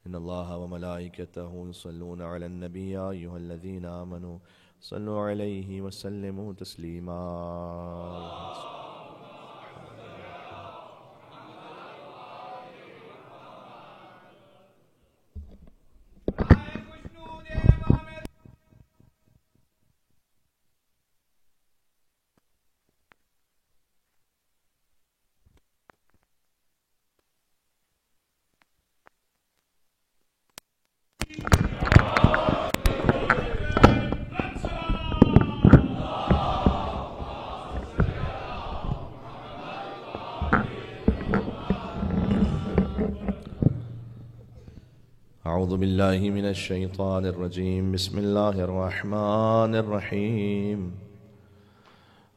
إن الله وملائكته يصلون على النبي يا أيها الذين آمنوا صلوا عليه وسلموا تسليما. أعوذ بالله من الشيطان الرجيم. بسم الله الرحمن الرحيم.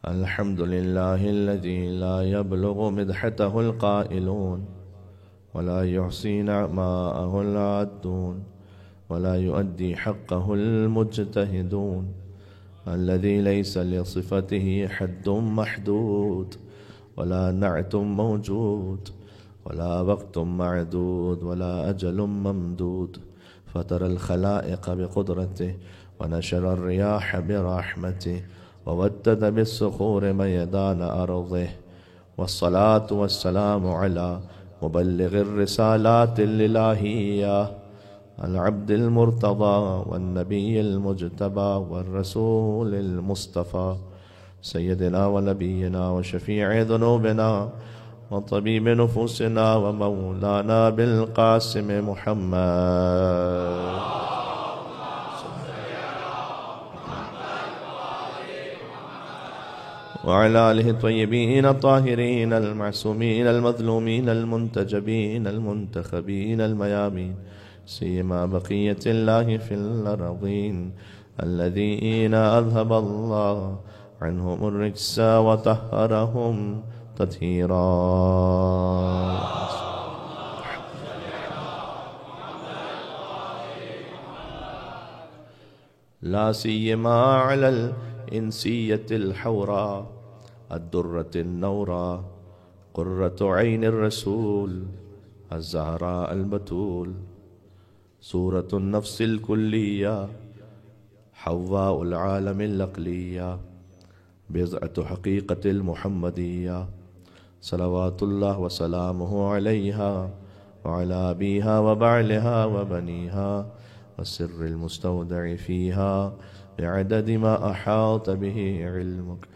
الحمد لله الذي لا يبلغ مدحته القائلون ولا يحصي نعماءه العادون ولا يؤدي حقه المجتهدون، الذي ليس لصفته حد محدود ولا نعت موجود ولا وقت معدود ولا أجل ممدود، فطر الخلائق بقدرته ونشر الرياح برحمته وودد بالصخور ميدان أرضه، والصلاة والسلام على مبلغ الرسالات الإلهية العبد المرتضى والنبي المجتبى والرسول المصطفى سيدنا ونبينا وشفيع ذنوبنا وطبيب نفوسنا ومولانا بالقاسم محمد وعلى آله الطيبين الطاهرين المعصومين المظلومين المنتجبين المنتخبين الميامين، سيما بقية الله في الأرضين الذين أذهب الله عنهم الرجس وطهرهم تطهيرا. لا سيما على الإنسية الحوراء الدرة النوراء قرة عين الرسول الزهراء البتول، سورة النفس الكلية حواء العالم العقلية، بضعة حقيقة المحمدية، صلوات الله وسلامه عليها وعلى أبيها وبعلها وبنيها والسر المستودع فيها بعدد ما أحاط به علمك.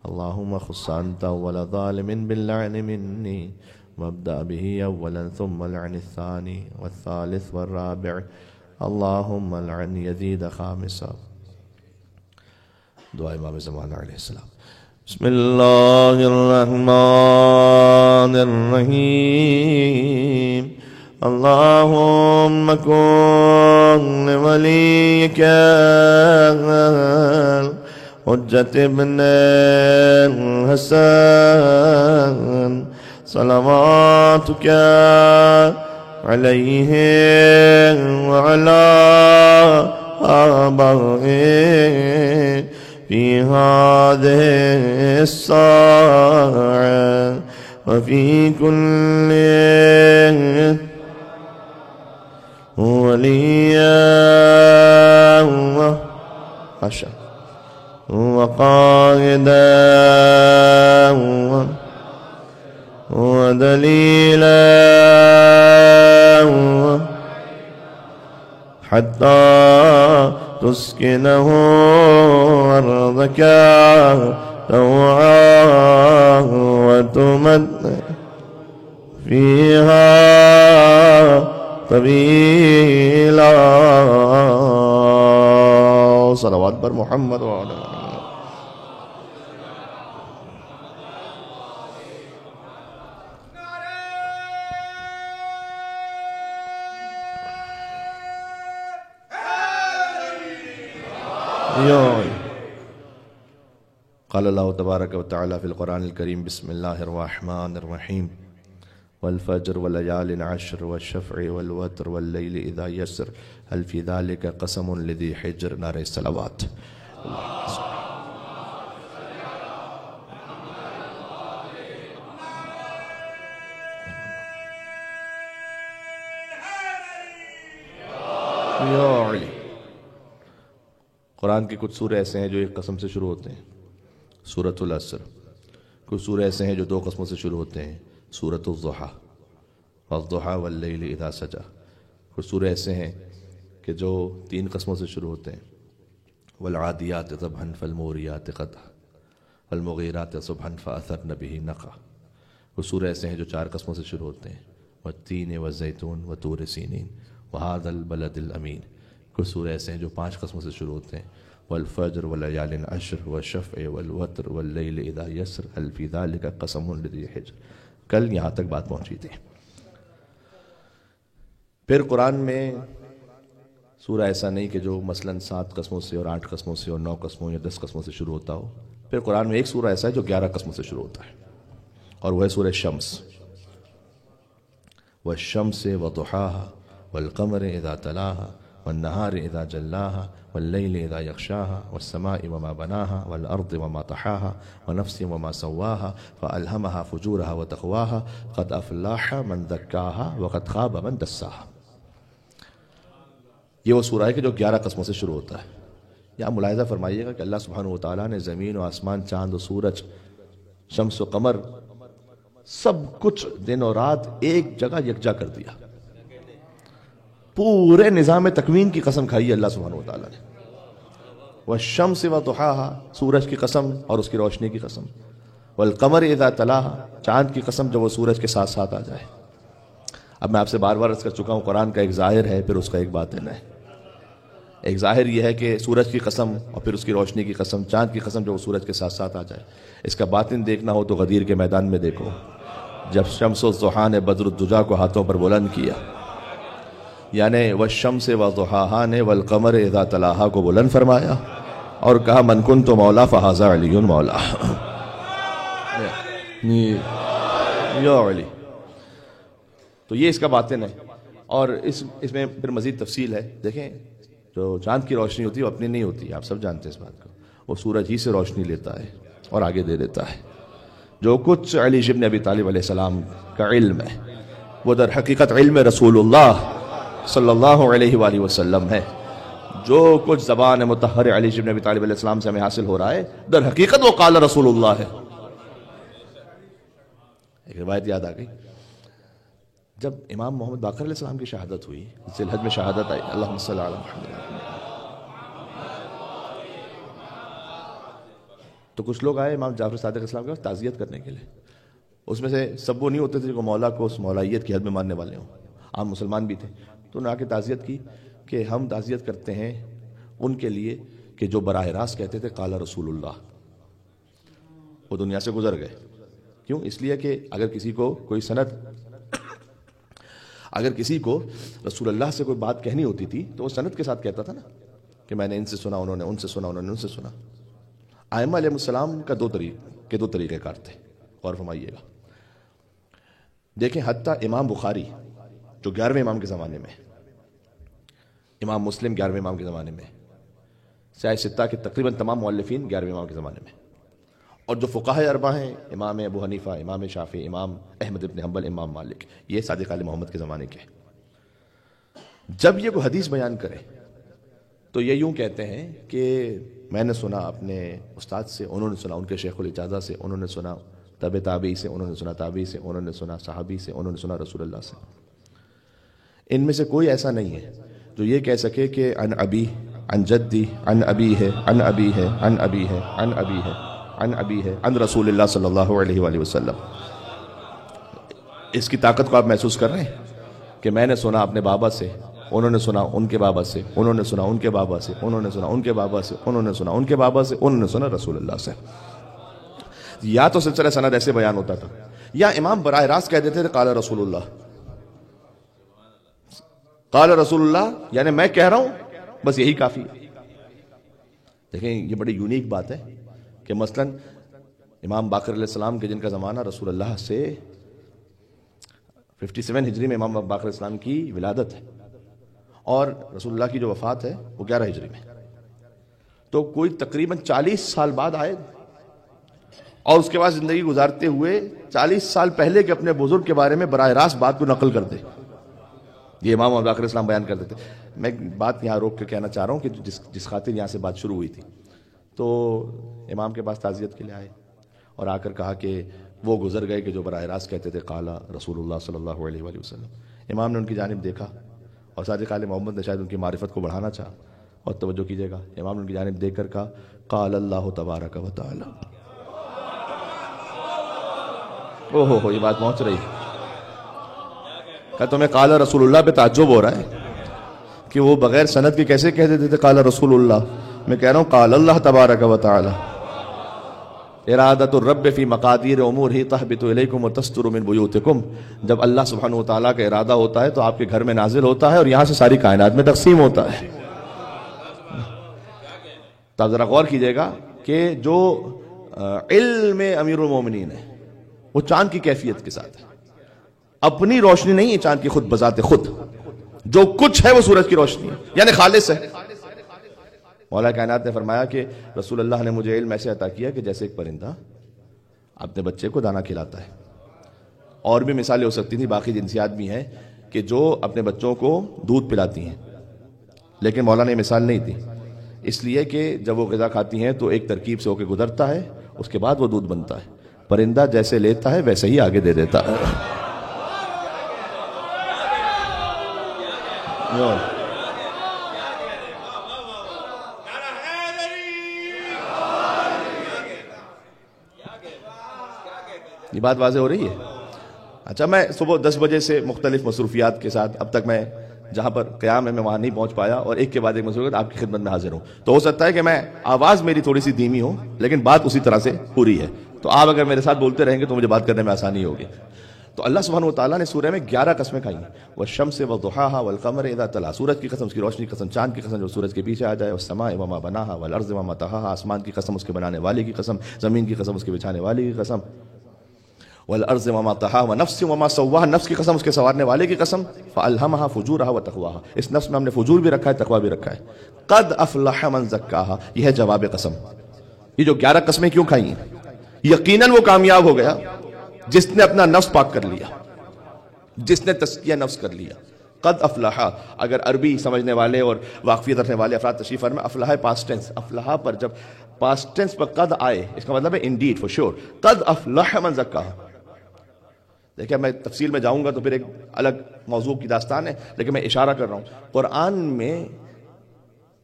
اللهم خص أنت أول ظالم باللعن مني، وابدأ به أولا ثم لعن الثاني والثالث والرابع. اللهم لعن يزيد خامسا. دعاء امام زمان علیہ السلام. بسم اللہ الرحمن الرحیم. اللهم كن لوليك حجة ابن الحسن صلواتك عليه وعلى آبائه في هذه الساعة وفي كل وليا وقائدا ودليلا حتى تسكنه أرضك طوعا وتمد فيها طويلا. صلوات بر محمد وعلى قال الله تبارك وتعالى في القرآن الكريم. بسم الله الرحمن الرحيم. والفجر وليال عشر والشفع والوتر والليل إذا يسر هل في ذلك قسم لذي حجر. نعرہ الصلوات. یعلی۔ قرآن کے کچھ سورے ایسے ہیں جو ایک قسم سے شروع ہوتے ہیں، سورۃ العصر۔ کچھ سورے ایسے ہیں جو دو قسموں سے شروع ہوتے ہیں، سورۃ الضحیٰ، والضحیٰ واللیل اذا سجی۔ کچھ سورے ایسے ہیں کہ جو تین قسموں سے شروع ہوتے ہیں، والعادیات ضبحا فالموریات قدحا والمغیرات صبحا فاثرن به نقعا۔ کچھ سورے ایسے ہیں جو چار قسموں سے شروع ہوتے ہیں، والتین والزیتون وطور سینین وہذا البلد الامین۔ کچھ سورے ایسے ہیں جو پانچ قسموں سے شروع ہوتے ہیں، والفجر وليال عشر والشفع والوتر واللیل اذا یسر هل فی ذلک قسم لذی حجر۔ کل یہاں تک بات پہنچی تھی۔ پھر قرآن میں سورہ ایسا نہیں کہ جو مثلا 7 قسموں سے اور 8 قسموں سے اور 9 قسموں یا 10 قسموں سے شروع ہوتا ہو۔ پھر قرآن میں ایک سورہ ایسا ہے جو 11 قسموں سے شروع ہوتا ہے، اور وہ ہے سورہ شمس۔ والشمس وضحاها والقمر اذا تلاها والنهار اذا جلاها والليل اذا يغشاها والسماء وما بناها والارض وما طحاها ونفس وما سواها فالهمها فجورها وتقواها قد افلح من زكاها وقد خاب من دساها۔ یہ وہ سورہ ہے کہ جو 11 قسموں سے شروع ہوتا ہے۔ یہاں ملاحظہ فرمائیے گا کہ اللہ سبحانہ وتعالیٰ نے زمین و آسمان، چاند و سورج، شمس و قمر، سب کچھ دن اور رات ایک جگہ یکجا کر دیا۔ پورے نظام تکوین کی قسم کھائی ہے اللہ سبحانہ وتعالیٰ نے۔ والشمس وضحاها، سورج کی قسم اور اس کی روشنی کی قسم۔ والقمر اذا تلاها، چاند کی قسم جب وہ سورج کے ساتھ ساتھ آ جائے۔ اب میں آپ سے بار بار عرض کر چکا ہوں، قرآن کا ایک ظاہر ہے، پھر اس کا ایک باطن ہے۔ ایک ظاہر یہ ہے کہ سورج کی قسم اور پھر اس کی روشنی کی قسم، چاند کی قسم جو وہ سورج کے ساتھ ساتھ آ جائے۔ اس کا باطن دیکھنا ہو تو غدیر کے میدان میں دیکھو، جب شمس والضحیٰ نے بدر الدجا کو ہاتھوں پر بلند کیا، یعنی والشمس وضحاها نے والقمر اذا تلاها کو بلند فرمایا اور کہا من کنت مولا فہذا علی مولا۔ یا علی۔ تو یہ اس کا باطن ہے، اور اس میں پھر مزید تفصیل ہے۔ دیکھیں، جو چاند کی روشنی ہوتی ہے وہ اپنی نہیں ہوتی، آپ سب جانتے ہیں اس بات کو، وہ سورج ہی سے روشنی لیتا ہے اور آگے دے دیتا ہے۔ جو کچھ علی ابن ابی طالب علیہ السلام کا علم ہے وہ در حقیقت علم رسول اللہ صلی اللہ علیہ وآلہ وسلم ہے۔ جو کچھ زبان مطہر علی ابن ابی طالب علیہ السلام سے ہمیں حاصل ہو رہا ہے، در حقیقت وہ قال رسول اللہ ہے۔ ایک روایت یاد آ گئی، جب امام محمد باقر علیہ السلام کی شہادت ہوئی، ذی الحج میں شہادت آئی، اللہم صلی علی محمد، تو کچھ لوگ آئے امام جعفر صادق اسلام کے پاس تعزیت کرنے کے لیے۔ اس میں سے سب وہ نہیں ہوتے تھے جو مولا کو اس مولائیت کی حد میں ماننے والے ہوں، عام مسلمان بھی تھے۔ تو انہوں نے آ کے تعزیت کی کہ ہم تعزیت کرتے ہیں ان کے لیے کہ جو براہ راست کہتے تھے قال رسول اللہ، وہ دنیا سے گزر گئے۔ کیوں؟ اس لیے کہ اگر کسی کو کوئی سند، اگر کسی کو رسول اللہ سے کوئی بات کہنی ہوتی تھی تو وہ سند کے ساتھ کہتا تھا نا، کہ میں نے ان سے سنا، انہوں نے ان سے سنا، انہوں نے ان سے سنا۔ ائمہ علیہ السلام کا دو طریقے کار تھے، غور فرمائیے گا۔ دیکھیں، حتیٰ امام بخاری جو 11ویں امام کے زمانے میں، امام مسلم 11ویں امام کے زمانے میں، سیاہ ستہ کے تقریباً تمام مؤلفین 11ویں امام کے زمانے میں، اور جو فقہاء اربعہ ہیں، امام ابو حنیفہ، امام شافعی، امام احمد بن حنبل، امام مالک، یہ صادق آل محمد کے زمانے کے۔ جب یہ کوئی حدیث بیان کرے تو یہ یوں کہتے ہیں کہ میں نے سنا اپنے استاد سے، انہوں نے سنا ان کے شیخ الاجازہ سے، انہوں نے سنا تابعی سے، انہوں نے سنا تابعی سے، انہوں نے سنا صحابی سے، انہوں نے سنا رسول اللہ سے۔ ان میں سے کوئی ایسا نہیں ہے جو یہ کہہ سکے کہ عن ابی، عن جدی، عن ابی ہے، عن ابی ہے، عن ابی ہے، عن ابی ہے، عن ابی ہے، عن رسول اللہ صلی اللہ علیہ وآلہ وسلم۔ اس کی طاقت کو آپ محسوس کر رہے ہیں کہ میں نے سنا اپنے بابا سے، انہوں نے سنا ان کے بابا سے، انہوں نے سنا ان کے بابا سے، انہوں نے سنا ان کے بابا سے، انہوں نے سنا ان کے بابا سے، انہوں نے سنا رسول اللہ سے۔ یا تو سلسلہ سند ایسے بیان ہوتا تھا، یا امام براہ راست کہہ دیتے تھے قال رسول اللہ، قال رسول اللہ، یعنی میں کہہ رہا ہوں بس یہی کافی ہے۔ دیکھیں، یہ بڑی یونیک بات ہے کہ مثلا امام باقر علیہ السلام کے جن کا زمانہ رسول اللہ سے 57 ہجری میں امام باقر علیہ السلام کی ولادت ہے، اور رسول اللہ کی جو وفات ہے وہ 11 ہجری میں، تو کوئی تقریباً 40 سال بعد آئے، اور اس کے بعد زندگی گزارتے ہوئے 40 سال پہلے کے اپنے بزرگ کے بارے میں براہ راست بات کو نقل کر دے۔ یہ امام ابو بکر اسلام بیان کرتے تھے. میں بات یہاں روک کے کہنا چاہ رہا ہوں کہ جس خاطر یہاں سے بات شروع ہوئی تھی، تو امام کے پاس تعزیت کے لیے آئے اور آ کر کہا کہ وہ گزر گئے کہ جو براہ راست کہتے تھے قال رسول اللہ صلی اللہ علیہ وآلہ وسلم. امام نے ان کی جانب دیکھا اور صادق آل محمد نے شاید ان کی معرفت کو بڑھانا چاہا، اور توجہ کیجیے گا، امام نے ان کی جانب دیکھ کر کہا قال اللہ تبارک و تعالی. اوہ یہ بات پہنچ رہی. کہ تمہیں قال رسول اللہ پہ تعجب ہو رہا ہے کہ وہ بغیر سند کے کیسے کہہ دیتے تھے قال رسول اللہ؟ میں کہہ رہا ہوں قال اللہ تبارک و تعالی. ارادۃ الرب فی مقادیر امورہ تہبط الیکم وتستر من بیوتکم. جب اللہ سبحانہ و تعالیٰ کا ارادہ ہوتا ہے تو آپ کے گھر میں نازل ہوتا ہے اور یہاں سے ساری کائنات میں تقسیم ہوتا ہے. تو ذرا غور کیجئے گا کہ جو علم امیر المومنین ہے وہ چاند کی کیفیت کے ساتھ ہے. اپنی روشنی نہیں ہے چاند کی خود بذات خود، جو کچھ ہے وہ سورج کی روشنی ہے، یعنی خالص ہے. مولا کائنات نے فرمایا کہ رسول اللہ نے مجھے علم ایسے عطا کیا کہ جیسے ایک پرندہ اپنے بچے کو دانہ کھلاتا ہے. اور بھی مثالیں ہو سکتی تھیں، باقی جنسیات بھی ہیں کہ جو اپنے بچوں کو دودھ پلاتی ہیں، لیکن مولا نے مثال نہیں دی، اس لیے کہ جب وہ غذا کھاتی ہیں تو ایک ترکیب سے ہو کے گزرتا ہے، اس کے بعد وہ دودھ بنتا ہے. پرندہ جیسے لیتا ہے ویسے ہی آگے دے دیتا ہے. یہ بات واضح ہو رہی ہے؟ اچھا، میں صبح 10 بجے سے مختلف مصروفیات کے ساتھ اب تک میں جہاں پر قیام ہے میں وہاں نہیں پہنچ پایا، اور ایک کے بعد ایک مصروفیت آپ کی خدمت میں حاضر ہوں. تو ہو سکتا ہے کہ میں آواز میری تھوڑی سی دھیمی ہو لیکن بات اسی طرح سے پوری ہے. تو آپ اگر میرے ساتھ بولتے رہیں گے تو مجھے بات کرنے میں آسانی ہوگی. تو اللہ سبحانہ و تعالیٰ نے سورہ میں 11 قسمیں کھائی ہیں. والشمس وضحاها والقمر اذا تلا، سورج کی قسم، اس کی روشنی کی قسم، چاند کی قسم جو سورج کے پیچھے آ جائے، والسماء وما بناها والارض وما طحاها، آسمان کی قسم، اس کے بنانے والے کی قسم، زمین کی قسم، اس کے بچھانے والے کی قسم، والارض وما طحاها ونفس وما سواها، نفس کی قسم، اس کے سنوارنے والے کی قسم، فالهمها فجورها وتقواها، اس نفس میں ہم نے فجور بھی رکھا ہے، تقوی بھی رکھا ہے. قد افلح من زکاها، یہ ہے جواب قسم. یہ جو 11 قسمیں کیوں کھائی ہیں؟ یقیناً وہ کامیاب ہو گیا جس نے اپنا نفس پاک کر لیا، جس نے تزکیہ نفس کر لیا. قد افلح، اگر عربی سمجھنے والے اور واقفیت رکھنے والے افراد تشریف فرمائیں، افلح پاسٹ ٹینس، افلح پر جب پاسٹ ٹینس پر قد آئے اس کا مطلب ہے انڈیڈ، فور شور. قد افلح من زکاها. دیکھیں میں تفصیل میں جاؤں گا تو پھر ایک الگ موضوع کی داستان ہے، لیکن میں اشارہ کر رہا ہوں قرآن میں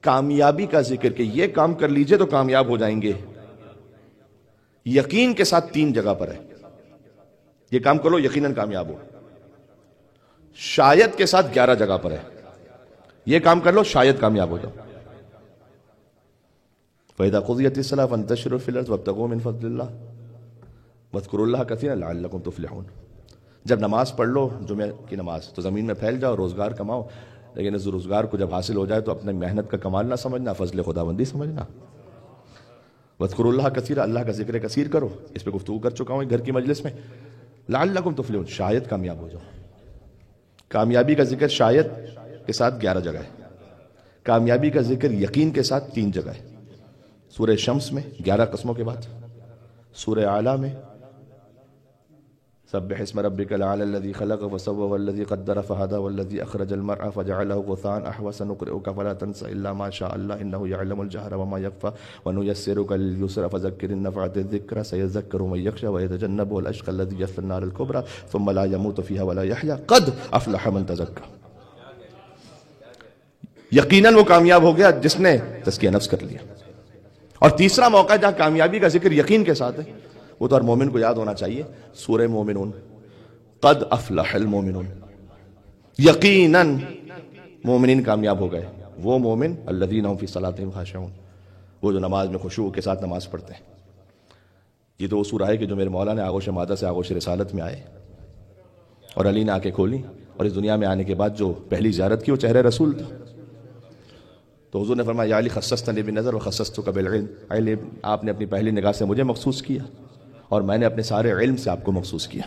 کامیابی کا ذکر کہ یہ کام کر لیجئے تو کامیاب ہو جائیں گے، یقین کے ساتھ 3 جگہ پر ہے. یہ کام کرو یقیناً کامیاب ہو. شاید کے ساتھ 11 جگہ پر ہے، یہ کام کر لو شاید کامیاب ہو جاؤ. فَإِذَا قُضِيَتِ الصَّلَاةُ فَانتَشِرُوا فِي الْأَرْضِ وَابْتَغُوا مِن فَضْلِ اللَّهِ وَاذْكُرُوا اللَّهَ كَثِيرًا لَعَلَّكُمْ تُفْلِحُونَ. جب نماز پڑھ لو جمعہ کی نماز تو زمین میں پھیل جاؤ، روزگار کماؤ، لیکن اس روزگار کو جب حاصل ہو جائے تو اپنے محنت کا کمال نہ سمجھنا، فضل خداوندی سمجھنا. وَاذْكُرُوا اللَّهَ كَثِيرًا، اللہ کا ذکر کثیر کرو. اس پہ گفتگو کر چکا ہوں گھر کی مجلس میں. لعلکم تفلحون، شاید کامیاب ہو جاؤ. کامیابی کا ذکر شاید کے ساتھ 11 جگہ ہے، کامیابی کا ذکر یقین کے ساتھ 3 جگہ ہے. سورہ شمس میں 11 قسموں کے بعد، سورہ اعلیٰ میں سبح اسم ربک الاعلی الذی خلق فسوى والذی قدر فہدى والذی اخرج المرعى فجعله غثاء احوى سنقرئك فلا تنسى الا ما شاء الله انه يعلم الجهر وما يخفى ونيسرك لليسرى فذكر ان نفعت الذكرى سيذكر من يخشى ويتجنبها الاشقى الذي يصلى النار الكبرى ثم لا يموت فيها ولا يحيى قد افلح من تزكى. یقیناً وہ کامیاب ہو گیا جس نے تزکیہ نفس کر لیا. اور تیسرا موقع جہاں کامیابی کا ذکر یقین کے ساتھ ہے وہ تو ہر مومن کو یاد ہونا چاہیے، سورہ مومنون. قد افلح المومنون، یقیناً مومنین کامیاب ہو گئے. وہ مومن الذین هم فی صلاتهم خاشعون، وہ جو نماز میں خشوع کے ساتھ نماز پڑھتے ہیں. یہ تو وہ سورہ ہے کہ جو میرے مولا نے آغوش مادہ سے آغوش رسالت میں آئے اور علی نے آنکھیں کھولی اور اس دنیا میں آنے کے بعد جو پہلی زیارت کی وہ چہرہ رسول تھا. تو حضور نے فرمایا یا علی خصصتنی بالنظر وخصصتک بالعلم، علی آپ نے اپنی پہلی نگاہ سے مجھے مخصوص کیا اور میں نے اپنے سارے علم سے آپ کو مخصوص کیا.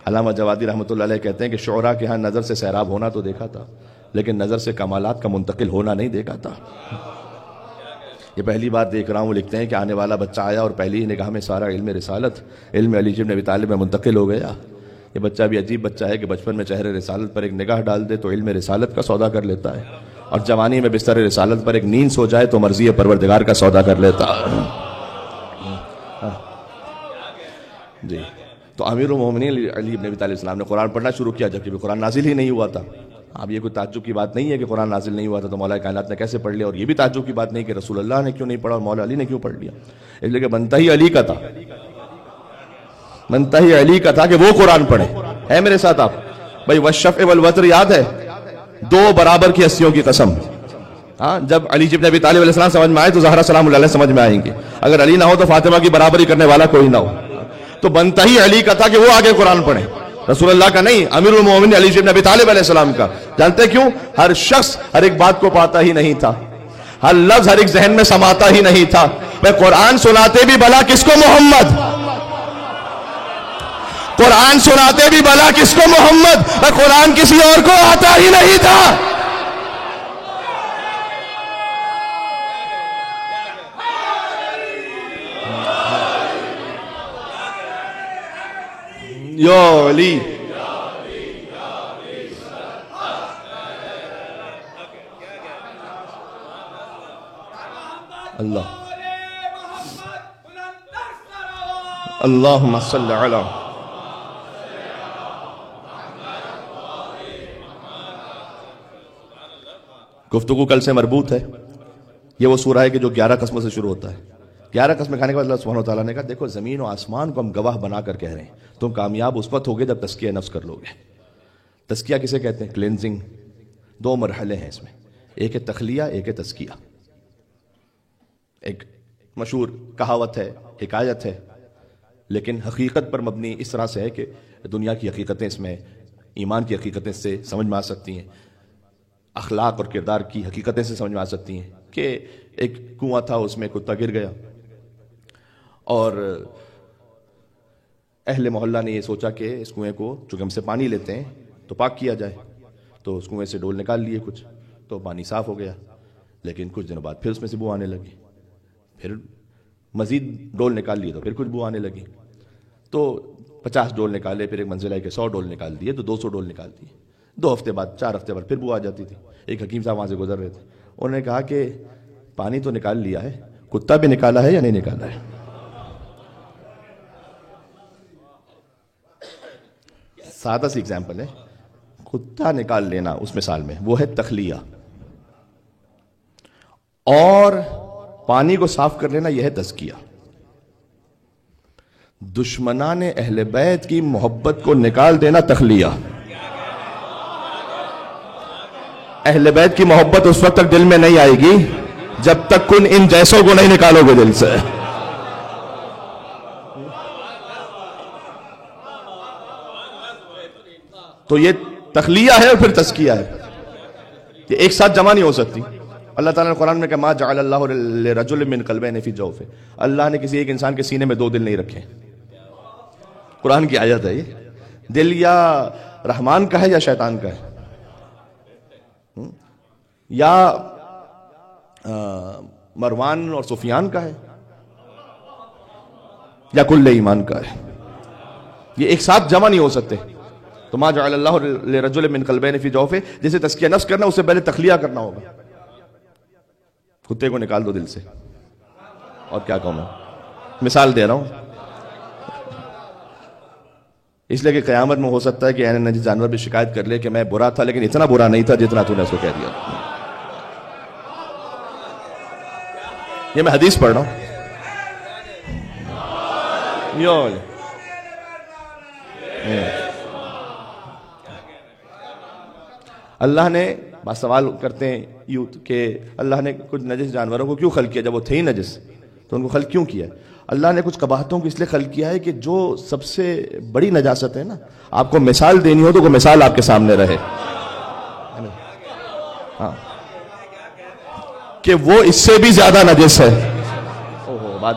علامہ جوادی رحمۃ اللہ علیہ کہتے ہیں کہ شعراء کے ہاں نظر سے سیراب ہونا تو دیکھا تھا لیکن نظر سے کمالات کا منتقل ہونا نہیں دیکھا تھا. یہ پہلی بار دیکھ رہا ہوں، لکھتے ہیں کہ آنے والا بچہ آیا اور پہلی ہی نگاہ میں سارا علم رسالت، علم علی بن ابی طالب میں منتقل ہو گیا. یہ بچہ بھی عجیب بچہ ہے کہ بچپن میں چہرے رسالت پر ایک نگاہ ڈال دے تو علم رسالت کا سودا کر لیتا ہے، اور جوانی میں بستر رسالت پر ایک نیند سو جائے تو مرضی پروردگار کا سودا کر لیتا ہے۔ جی، تو امیر المومنین علی بن ابی طالب السلام نے قرآن پڑھنا شروع کیا جبکہ قرآن نازل ہی نہیں ہوا تھا۔ اب یہ کوئی تعجب کی بات نہیں ہے کہ قرآن نازل نہیں ہوا تھا تو مولا کائنات نے کیسے پڑھ لیا، اور یہ بھی تعجب کی بات نہیں کہ رسول اللہ نے کیوں نہیں پڑھا اور مولا علی نے کیوں پڑھ لیا، اس لیے کہ بنتا ہی علی کا تھا، بنتا ہی علی کا تھا کہ وہ قرآن پڑھے۔ ہے میرے ساتھ آپ بھائی؟ والشفع والوتر یاد ہے؟ دو برابر کی ہستیوں کی قسم۔ ہاں، جب علی بن ابی طالب علیہ السلام سمجھ میں آئے تو زہرا سلام اللہ علیہ سمجھ میں آئیں گے، اگر علی نہ ہو تو فاطمہ کی برابری کرنے والا کوئی نہ ہو، تو بنتا ہی علی کا تھا کہ وہ آگے قرآن پڑھے، رسول اللہ کا نہیں، امیر المومنین علی بن ابی طالب علیہ السلام کا۔ جانتے کیوں؟ ہر شخص ہر ایک بات کو پاتا ہی نہیں تھا، ہر لفظ ہر ایک ذہن میں سماتا ہی نہیں تھا۔ میں قرآن سناتے بھی بھلا کس کو؟ محمد۔ قرآن سناتے بھی بھلا کس کو؟ محمد۔ میں قرآن کسی اور کو آتا ہی نہیں تھا۔ یا علی، اللہ اللہم صلی علی۔ گفتگو کل سے مربوط ہے، یہ وہ سورہ ہے کہ جو 11 قسموں سے شروع ہوتا ہے۔ 11 قسمیں کھانے کے بعد اللہ سبحانہ و تعالیٰ نے کہا دیکھو زمین و آسمان کو ہم گواہ بنا کر کہہ رہے ہیں، تم کامیاب اس وقت ہوگے جب تزکیہ نفس کر لو گے۔ تزکیہ کسے کہتے ہیں؟ کلینزنگ۔ دو مرحلے ہیں اس میں، ایک ہے تخلیہ، ایک ہے تزکیہ۔ ایک مشہور کہاوت ہے، حکایت ہے، لیکن حقیقت پر مبنی اس طرح سے ہے کہ دنیا کی حقیقتیں اس میں، ایمان کی حقیقتیں اس سے سمجھ میں آ سکتی ہیں، اخلاق اور کردار کی حقیقتیں سے سمجھ میں آ سکتی ہیں۔ کہ ایک کنواں تھا، اس میں کتا گر گیا اور اہل محلہ نے یہ سوچا کہ اس کنویں کو چونکہ ہم سے پانی لیتے ہیں تو پاک کیا جائے، تو اس کنویں سے ڈول نکال لیے کچھ، تو پانی صاف ہو گیا، لیکن کچھ دنوں بعد پھر اس میں سے بو آنے لگی، پھر مزید ڈول نکال لیے تو پھر کچھ بو آنے لگی، تو 50 ڈول نکالے، پھر ایک منزل ہے کہ 100 ڈول نکال دیے، تو 200 ڈول نکال دیے، 2 ہفتے بعد 4 ہفتے بعد پھر بو آ جاتی تھی۔ ایک حکیم صاحب وہاں سے گزر رہے تھے، انہوں نے کہا کہ پانی تو نکال لیا ہے، کتا بھی نکالا ہے یا نہیں نکالا ہے؟ سادہ سی ایگزامپل ہے، کتا نکال لینا اس مثال میں وہ ہے تخلیہ، اور پانی کو صاف کر لینا یہ ہے تزکیہ۔ دشمنان اہل بیت کی محبت کو نکال دینا تخلیہ۔ اہل بیت کی محبت اس وقت تک دل میں نہیں آئے گی جب تک کن ان جیسوں کو نہیں نکالو گے دل سے۔ تو یہ تخلیہ ہے اور پھر تزکیہ ہے، یہ ایک ساتھ جمع نہیں ہو سکتی۔ اللہ تعالیٰ نے قرآن میں کہا ما جعل اللہ لرجل من قلبین فی جوفہ، اللہ نے کسی ایک انسان کے سینے میں 2 دل نہیں رکھے۔ قرآن کی آیت ہے یہ۔ دل یا رحمان کا ہے یا شیطان کا ہے، یا مروان اور سفیان کا ہے، یا کل ایمان کا ہے، یہ ایک ساتھ جمع نہیں ہو سکتے۔ تو ما جعل اللہ لرجل من قلبین فی جوفہ، جسے تزکیہ نفس کرنا اس سے پہلے تخلیہ کرنا ہوگا۔ کتے کو نکال دو دل سے، اور کیا کہوں میں، مثال دے رہا ہوں، اس لیے کہ قیامت میں ہو سکتا ہے کہ عین نجس جانور بھی شکایت کر لے کہ میں برا تھا لیکن اتنا برا نہیں تھا جتنا تو نے اس کو کہہ دیا۔ یہ میں حدیث پڑھ رہا ہوں۔ اللہ نے بات سوال کرتے ہیں یوتھ کہ اللہ نے کچھ نجس جانوروں کو کیوں خلق کیا، جب وہ تھے ہی نجس تو ان کو خلق کیوں کیا؟ اللہ نے کچھ قباحتوں کو اس لیے خلق کیا ہے کہ جو سب سے بڑی نجاست ہے نا، آپ کو مثال دینی ہو تو کوئی مثال آپ کے سامنے رہے، ہاں، کہ وہ اس سے بھی زیادہ نجس ہے۔ بات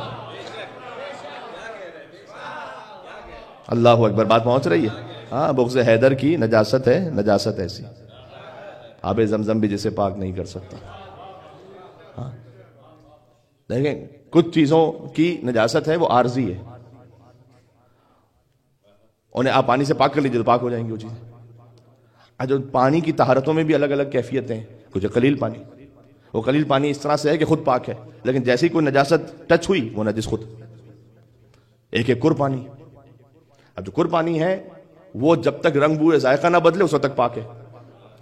اللہ اکبر، بات پہنچ رہی ہے؟ ہاں، بغض حیدر کی نجاست ہے، نجاست ایسی، آب زمزم بھی جسے پاک نہیں کر سکتا۔ ہاں دیکھیں، کچھ چیزوں کی نجاست ہے وہ عارضی ہے، انہیں آپ پانی سے پاک کر لیجیے تو پاک ہو جائیں گی وہ چیزیں. جو پانی کی طہارتوں میں بھی الگ الگ کیفیتیں ہیں. کچھ قلیل پانی، وہ قلیل پانی اس طرح سے ہے کہ خود پاک ہے، لیکن جیسی کوئی نجاست ٹچ ہوئی وہ نجس خود. ایک کر پانی. اب جو کر پانی ہے وہ جب تک رنگ بو ذائقہ نہ بدلے اس وقت تک پاک ہے،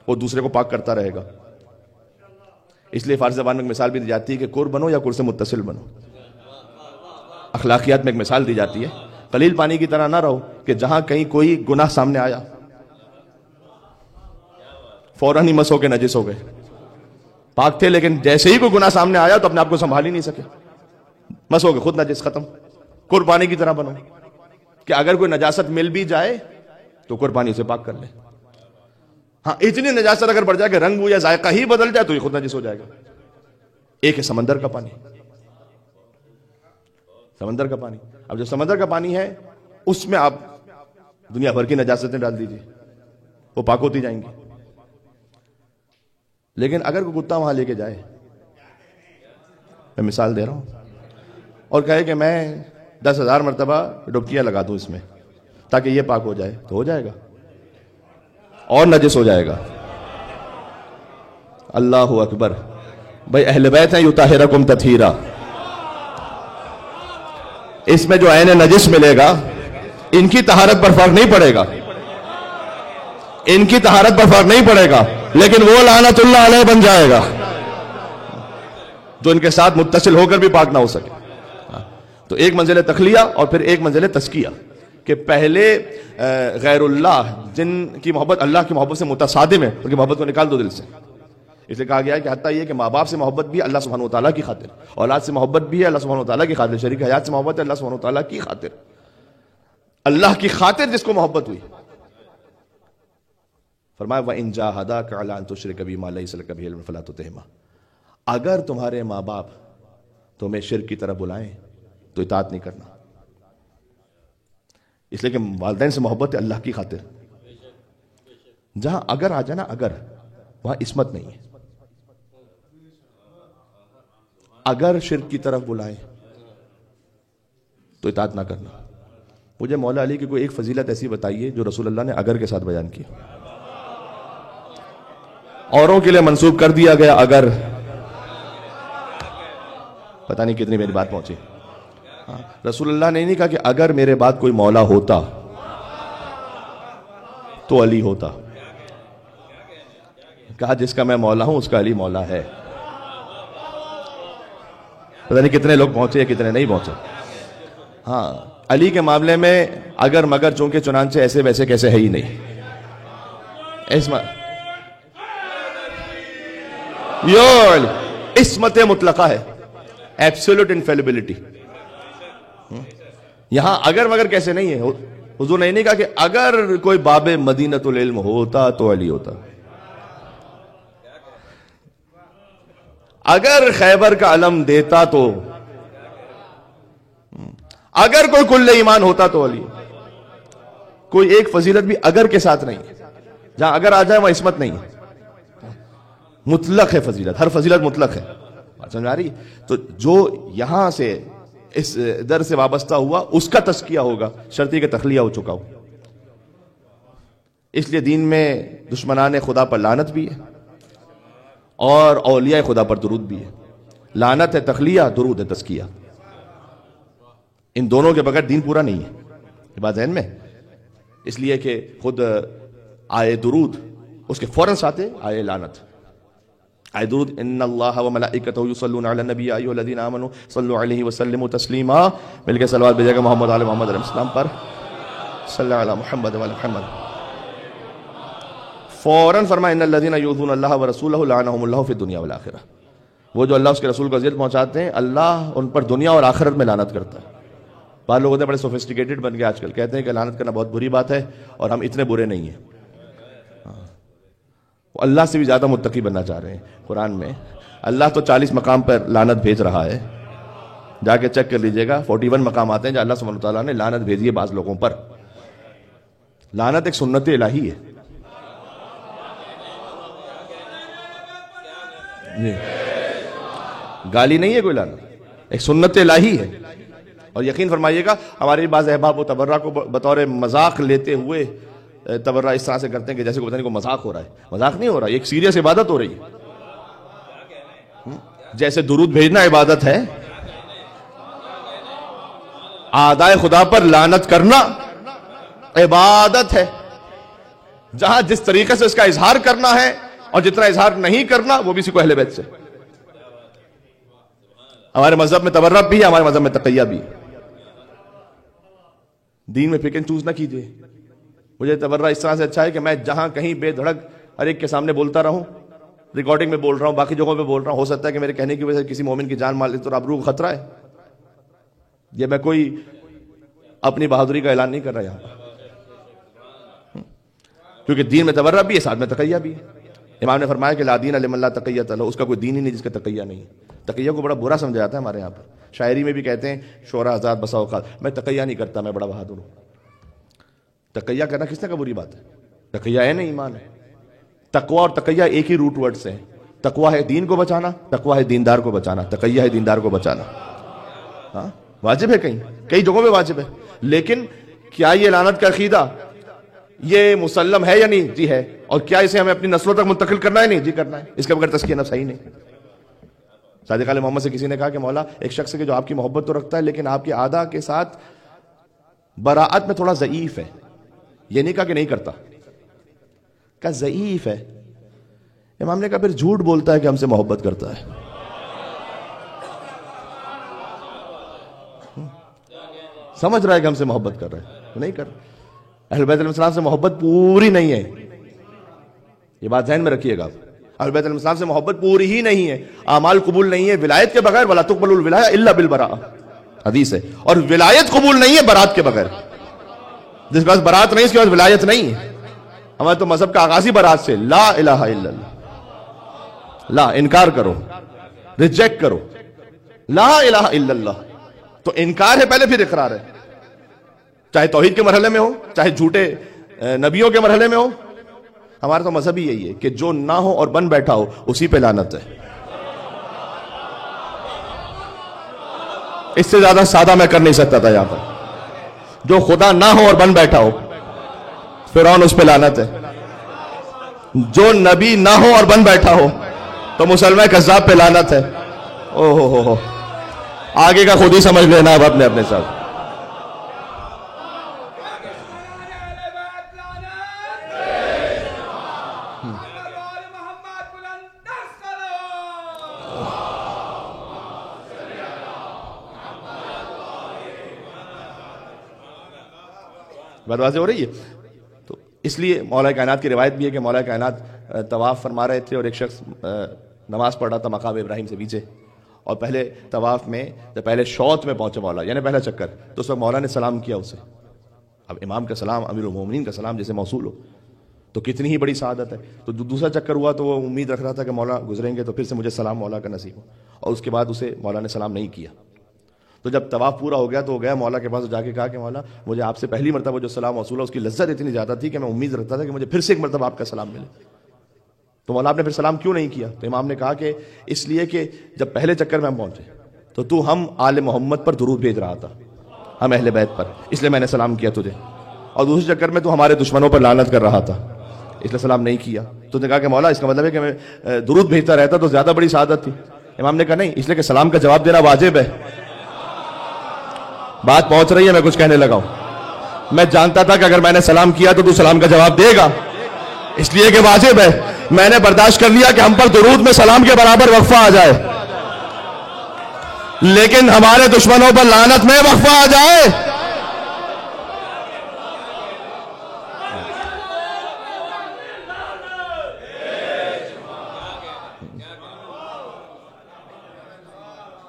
وہ دوسرے کو پاک کرتا رہے گا. اس لیے فارسی زبان میں ایک مثال بھی دی جاتی ہے کہ کر بنو یا کر سے متصل بنو. اخلاقیات میں ایک مثال دی جاتی ہے، قلیل پانی کی طرح نہ رہو کہ جہاں کہیں کوئی گناہ سامنے آیا فوراً ہی مس ہو کے نجس ہو گئے. پاک تھے لیکن جیسے ہی کوئی گناہ سامنے آیا تو اپنے آپ کو سنبھال ہی نہیں سکے، مس ہو گئے، خود نجس، ختم. قربانی کی طرح بنو کہ اگر کوئی نجاست مل بھی جائے تو قربانی سے پاک کر لے. ہاں اتنی نجاست اگر بڑھ جائے کہ رنگ یا ذائقہ ہی بدل جائے تو یہ خود نجس ہو جائے گا. ایک ہے سمندر کا پانی. سمندر کا پانی، اب جو سمندر کا پانی ہے اس میں آپ دنیا بھر کی نجاستیں ڈال دیجیے وہ پاک ہوتی جائیں گی. لیکن اگر کوئی کتا وہاں لے کے جائے، میں مثال دے رہا ہوں، اور کہے کہ میں 10,000 مرتبہ ڈبکیاں لگا دوں اس میں تاکہ یہ پاک ہو جائے، تو ہو جائے گا اور نجس ہو جائے گا. اللہ اکبر. بھائی اہل بیت ہیں یطہرکم تطہیرا. اس میں جو عین نجس ملے گا ان کی طہارت پر فرق نہیں پڑے گا، ان کی طہارت پر فرق نہیں پڑے گا، لیکن وہ لعنت اللہ علیہ بن جائے گا جو ان کے ساتھ متصل ہو کر بھی پاک نہ ہو سکے. تو ایک منزل تخلیہ اور پھر ایک منزل تزکیہ، کہ پہلے غیر اللہ جن کی محبت اللہ کی محبت سے متصادم ہے ان کی محبت کو نکال دو دل سے. اس لیے کہا گیا ہے کہ حتیٰ یہ کہ ماں باپ سے محبت بھی اللہ سبحانہ وتعالیٰ کی خاطر، اولاد سے محبت بھی ہے اللہ سبحانہ وتعالیٰ کی خاطر، شریک حیات سے محبت ہے اللہ سبحانہ وتعالیٰ کی خاطر. اللہ کی خاطر جس کو محبت ہوئی، فرمایا وَإِن جَاهَدَاكَ عَلَىٰ أَن تُشْرِكَ بِي مَا لَيْسَ لَكَ بِهِ عِلْمٌ فَلَا تُطِعْهُمَا. اگر تمہارے ماں باپ تمہیں شرک کی طرف بلائیں تو اطاعت نہیں کرنا، اس لیے کہ والدین سے محبت ہے اللہ کی خاطر. جہاں اگر آ جائے نا، اگر وہاں عصمت نہیں ہے. اگر شرک کی طرف بلائیں تو اطاعت نہ کرنا. مجھے مولا علی کی کوئی ایک فضیلت ایسی بتائیے جو رسول اللہ نے اگر کے ساتھ بیان کی. اوروں کے لیے منسوب کر دیا گیا اگر، پتہ نہیں کتنی میری بات پہنچی. رسول اللہ نے نہیں کہا کہ اگر میرے بعد کوئی مولا ہوتا تو علی ہوتا. کہا جس کا میں مولا ہوں اس کا علی مولا ہے. پتہ نہیں کتنے لوگ پہنچے کتنے نہیں پہنچے. ہاں علی کے معاملے میں اگر مگر چونکہ چنانچہ ایسے ویسے کیسے ہے ہی نہیں. عصمت مطلقہ ہے، ایبسولوٹ انفیلیبلٹی. یہاں اگر مگر کیسے نہیں ہے. حضور نے نہیں کہا کہ اگر کوئی باب مدینۃ العلم ہوتا تو علی ہوتا، اگر خیبر کا علم دیتا تو، اگر کوئی کل ایمان ہوتا تو علی. کوئی ایک فضیلت بھی اگر کے ساتھ نہیں ہے. جہاں اگر آ جائے وہاں عصمت نہیں ہے، مطلق ہے فضیلت. ہر فضیلت مطلق ہے. سمجھ آ رہی؟ تو جو یہاں سے اس در سے وابستہ ہوا اس کا تزکیہ ہوگا، شرطی کے تخلیہ ہو چکا ہو. اس لیے دین میں دشمنان خدا پر لعنت بھی ہے اور اولیاء خدا پر درود بھی ہے. لعنت ہے تخلیہ، درود ہے تزکیہ. ان دونوں کے بغیر دین پورا نہیں ہے. یہ بات ذہن میں. اس لیے کہ خود آئے درود اس کے فوراً ساتھ آئے لعنت. آئے درود ان اللہ و ملائکتہ یصلون علی النبی یا ایھا الذین آمنوا صلوا علیہ وسلموا تسلیما. مل کے صلوات بھیجے گا محمد علی محمد علیہ السلام پر. صلی علی محمد و علی محمد. فوراً فرمایا ان الذین یؤذون اللہ ورسولہ لعنہم اللہ فی الدنیا والآخرہ. وہ جو اللہ اس کے رسول کو اذیت پہنچاتے ہیں اللہ ان پر دنیا اور آخرت میں لعنت کرتا ہے. بعض لوگ ہوتے ہیں بڑے سوفسٹیکیٹڈ بن گئے آج کل، کہتے ہیں کہ لعنت کرنا بہت بری بات ہے اور ہم اتنے برے نہیں ہیں. وہ اللہ سے بھی زیادہ متقی بننا چاہ رہے ہیں. قرآن میں اللہ تو 40 مقام پر لعنت بھیج رہا ہے، جا کے چیک کر لیجئے گا. 41 مقام آتے ہیں جہاں اللہ سبحانہ وتعالیٰ نے لعنت بھیجی ہے بعض لوگوں پر. لعنت ایک سنت الہی ہے. گالی نہیں ہے کوئی لعنت، ایک سنت الہی ہے. اور یقین فرمائیے گا ہمارے بعض احباب و تبرہ کو بطور مذاق لیتے ہوئے تبرہ اس طرح سے کرتے ہیں کہ جیسے پتہ نہیں کوئی مذاق ہو رہا ہے. مذاق نہیں ہو رہا, یہ ایک سیریس عبادت ہو رہی ہے. جیسے درود بھیجنا عبادت ہے, اعدائے خدا پر لعنت کرنا عبادت ہے. جہاں جس طریقے سے اس کا اظہار کرنا ہے اور جتنا اظہار نہیں کرنا وہ بھی اسی کو اہل بیت سے. ہمارے مذہب میں تبرک بھی ہے, ہمارے مذہب میں تقیہ بھی. دین میں پک اینڈ چوز نہ کیجیے. مجھے تبرہ اس طرح سے اچھا ہے کہ میں جہاں کہیں بے دھڑک ہر ایک کے سامنے بولتا رہوں, ریکارڈنگ میں بول رہا ہوں, باقی جگہوں پہ بول رہا ہوں. ہو سکتا ہے کہ میرے کہنے کی وجہ سے کسی مومن کی جان مال تو آبرو کو خطرہ ہے. یہ میں کوئی اپنی بہادری کا اعلان نہیں کر رہا یہاں پر, کیونکہ دین میں تبرہ بھی ہے, ساتھ میں تقیہ بھی ہے. امام نے فرمایا کہ لا دین لمن لا تقیۃ لہ, اس کا کوئی دین ہی نہیں جس کا تقیہ نہیں. تقیہ کو بڑا برا سمجھا جاتا ہے ہمارے یہاں پر. شاعری میں بھی کہتے ہیں شعرا آزاد بسا اوقات, میں تقیہ نہیں کرتا, میں بڑا بہادر ہوں. تقیہ کرنا کس نے کا بری بات ہے؟ تقیہ ہے نا ایمان ہے. تقوی اور تقیہ ایک ہی روٹ ورڈ سے ہیں. تقوی ہے دین کو بچانا, تقوی ہے دیندار کو بچانا, تقیہ ہے دیندار کو بچانا. ہاں واجب ہے, کئی جگہوں پہ واجب ہے. لیکن کیا یہ لعنت کا عقیدہ یہ مسلم ہے یا نہیں؟ جی ہے. اور کیا اسے ہمیں اپنی نسلوں تک منتقل کرنا ہے؟ نہیں جی کرنا ہے. اس کے بغیر تزکیہ نفس صحیح نہیں. صادق آل محمد سے کسی نے کہا کہ مولا ایک شخص ہے جو آپ کی محبت تو رکھتا ہے لیکن آپ کے اعداء کے ساتھ براعت میں تھوڑا ضعیف ہے. یہ نہیں کہا کہ نہیں کرتا, کہا ضعیف ہے. امام نے کہا پھر جھوٹ بولتا ہے کہ ہم سے محبت کرتا ہے. سمجھ رہا ہے کہ ہم سے محبت کر رہا ہے, نہیں کر. اہل بیت علیہ السلام سے محبت پوری نہیں ہے, یہ بات ذہن میں رکھیے گا. اہل بیت علیہ السلام سے محبت پوری ہی نہیں ہے. اعمال قبول نہیں ہے ولایت کے بغیر. ولا تقبل الولایہ الا بالبراء, حدیث ہے. اور ولایت قبول نہیں ہے برات کے بغیر. جس کے پاس برات نہیں اس کے پاس ولایت نہیں ہے. ہمارے تو مذہب کا آغاز ہی برات سے, لا الہ الا اللہ. لا انکار کرو, ریجیکٹ کرو. لا الہ الا اللہ تو انکار ہے پہلے, پھر اقرار ہے. چاہے توحید کے مرحلے میں ہو, چاہے جھوٹے نبیوں کے مرحلے میں ہو. ہمارا تو مذہب ہی یہی ہے کہ جو نہ ہو اور بن بیٹھا ہو اسی پہ لعنت ہے. اس سے زیادہ سادہ میں کر نہیں سکتا تھا یہاں پر. جو خدا نہ ہو اور بن بیٹھا ہو فرعون اس پہ لعنت ہے. جو نبی نہ ہو اور بن بیٹھا ہو تو مسلمان کذاب پہ لعنت ہے. او ہو آگے کا خود ہی سمجھ لینا اب اپنے اپنے ساتھ. بات واضح ہو رہی ہے. تو اس لیے مولا کائنات کی روایت بھی ہے کہ مولا کائنات طواف فرما رہے تھے اور ایک شخص نماز پڑھ رہا تھا مقام ابراہیم سے پیچھے. اور پہلے طواف میں جب پہلے شوط میں پہنچے مولا, یعنی پہلا چکر, تو اس وقت مولا نے سلام کیا اسے. اب امام کا سلام, امیر المومنین کا سلام جیسے موصول ہو تو کتنی ہی بڑی سعادت ہے. تو دوسرا چکر ہوا تو وہ امید رکھ رہا تھا کہ مولا گزریں گے تو پھر سے مجھے سلام مولا کا نصیب ہو. اور اس کے بعد اسے مولا نے سلام نہیں کیا. تو جب طواف پورا ہو گیا تو وہ گیا مولا کے پاس, جا کے کہا کہ مولا مجھے آپ سے پہلی مرتبہ جو سلام موصول ہے اس کی لذت اتنی زیادہ تھی کہ میں امید رکھتا تھا کہ مجھے پھر سے ایک مرتبہ آپ کا سلام ملے. تو مولا آپ نے پھر سلام کیوں نہیں کیا؟ تو امام نے کہا کہ اس لیے کہ جب پہلے چکر میں ہم پہنچے تو ہم آل محمد پر درود بھیج رہا تھا, ہم اہل بیت پر, اس لیے میں نے سلام کیا تجھے. اور دوسرے چکر میں تو ہمارے دشمنوں پر لعنت کر رہا تھا, اس لیے سلام نہیں کیا. تو نے کہا کہ مولا اس کا مطلب ہے کہ میں درود بھیجتا رہتا تو زیادہ بڑی سعادت تھی. امام نے کہا نہیں, اس لیے کہ سلام کا جواب دینا واجب ہے. بات پہنچ رہی ہے, میں کچھ کہنے لگا ہوں. میں جانتا تھا کہ اگر میں نے سلام کیا تو سلام کا جواب دے گا, اس لیے کہ واجب ہے. میں نے برداشت کر لیا کہ ہم پر درود میں سلام کے برابر وقفہ آ جائے, لیکن ہمارے دشمنوں پر لعنت میں وقفہ آ جائے.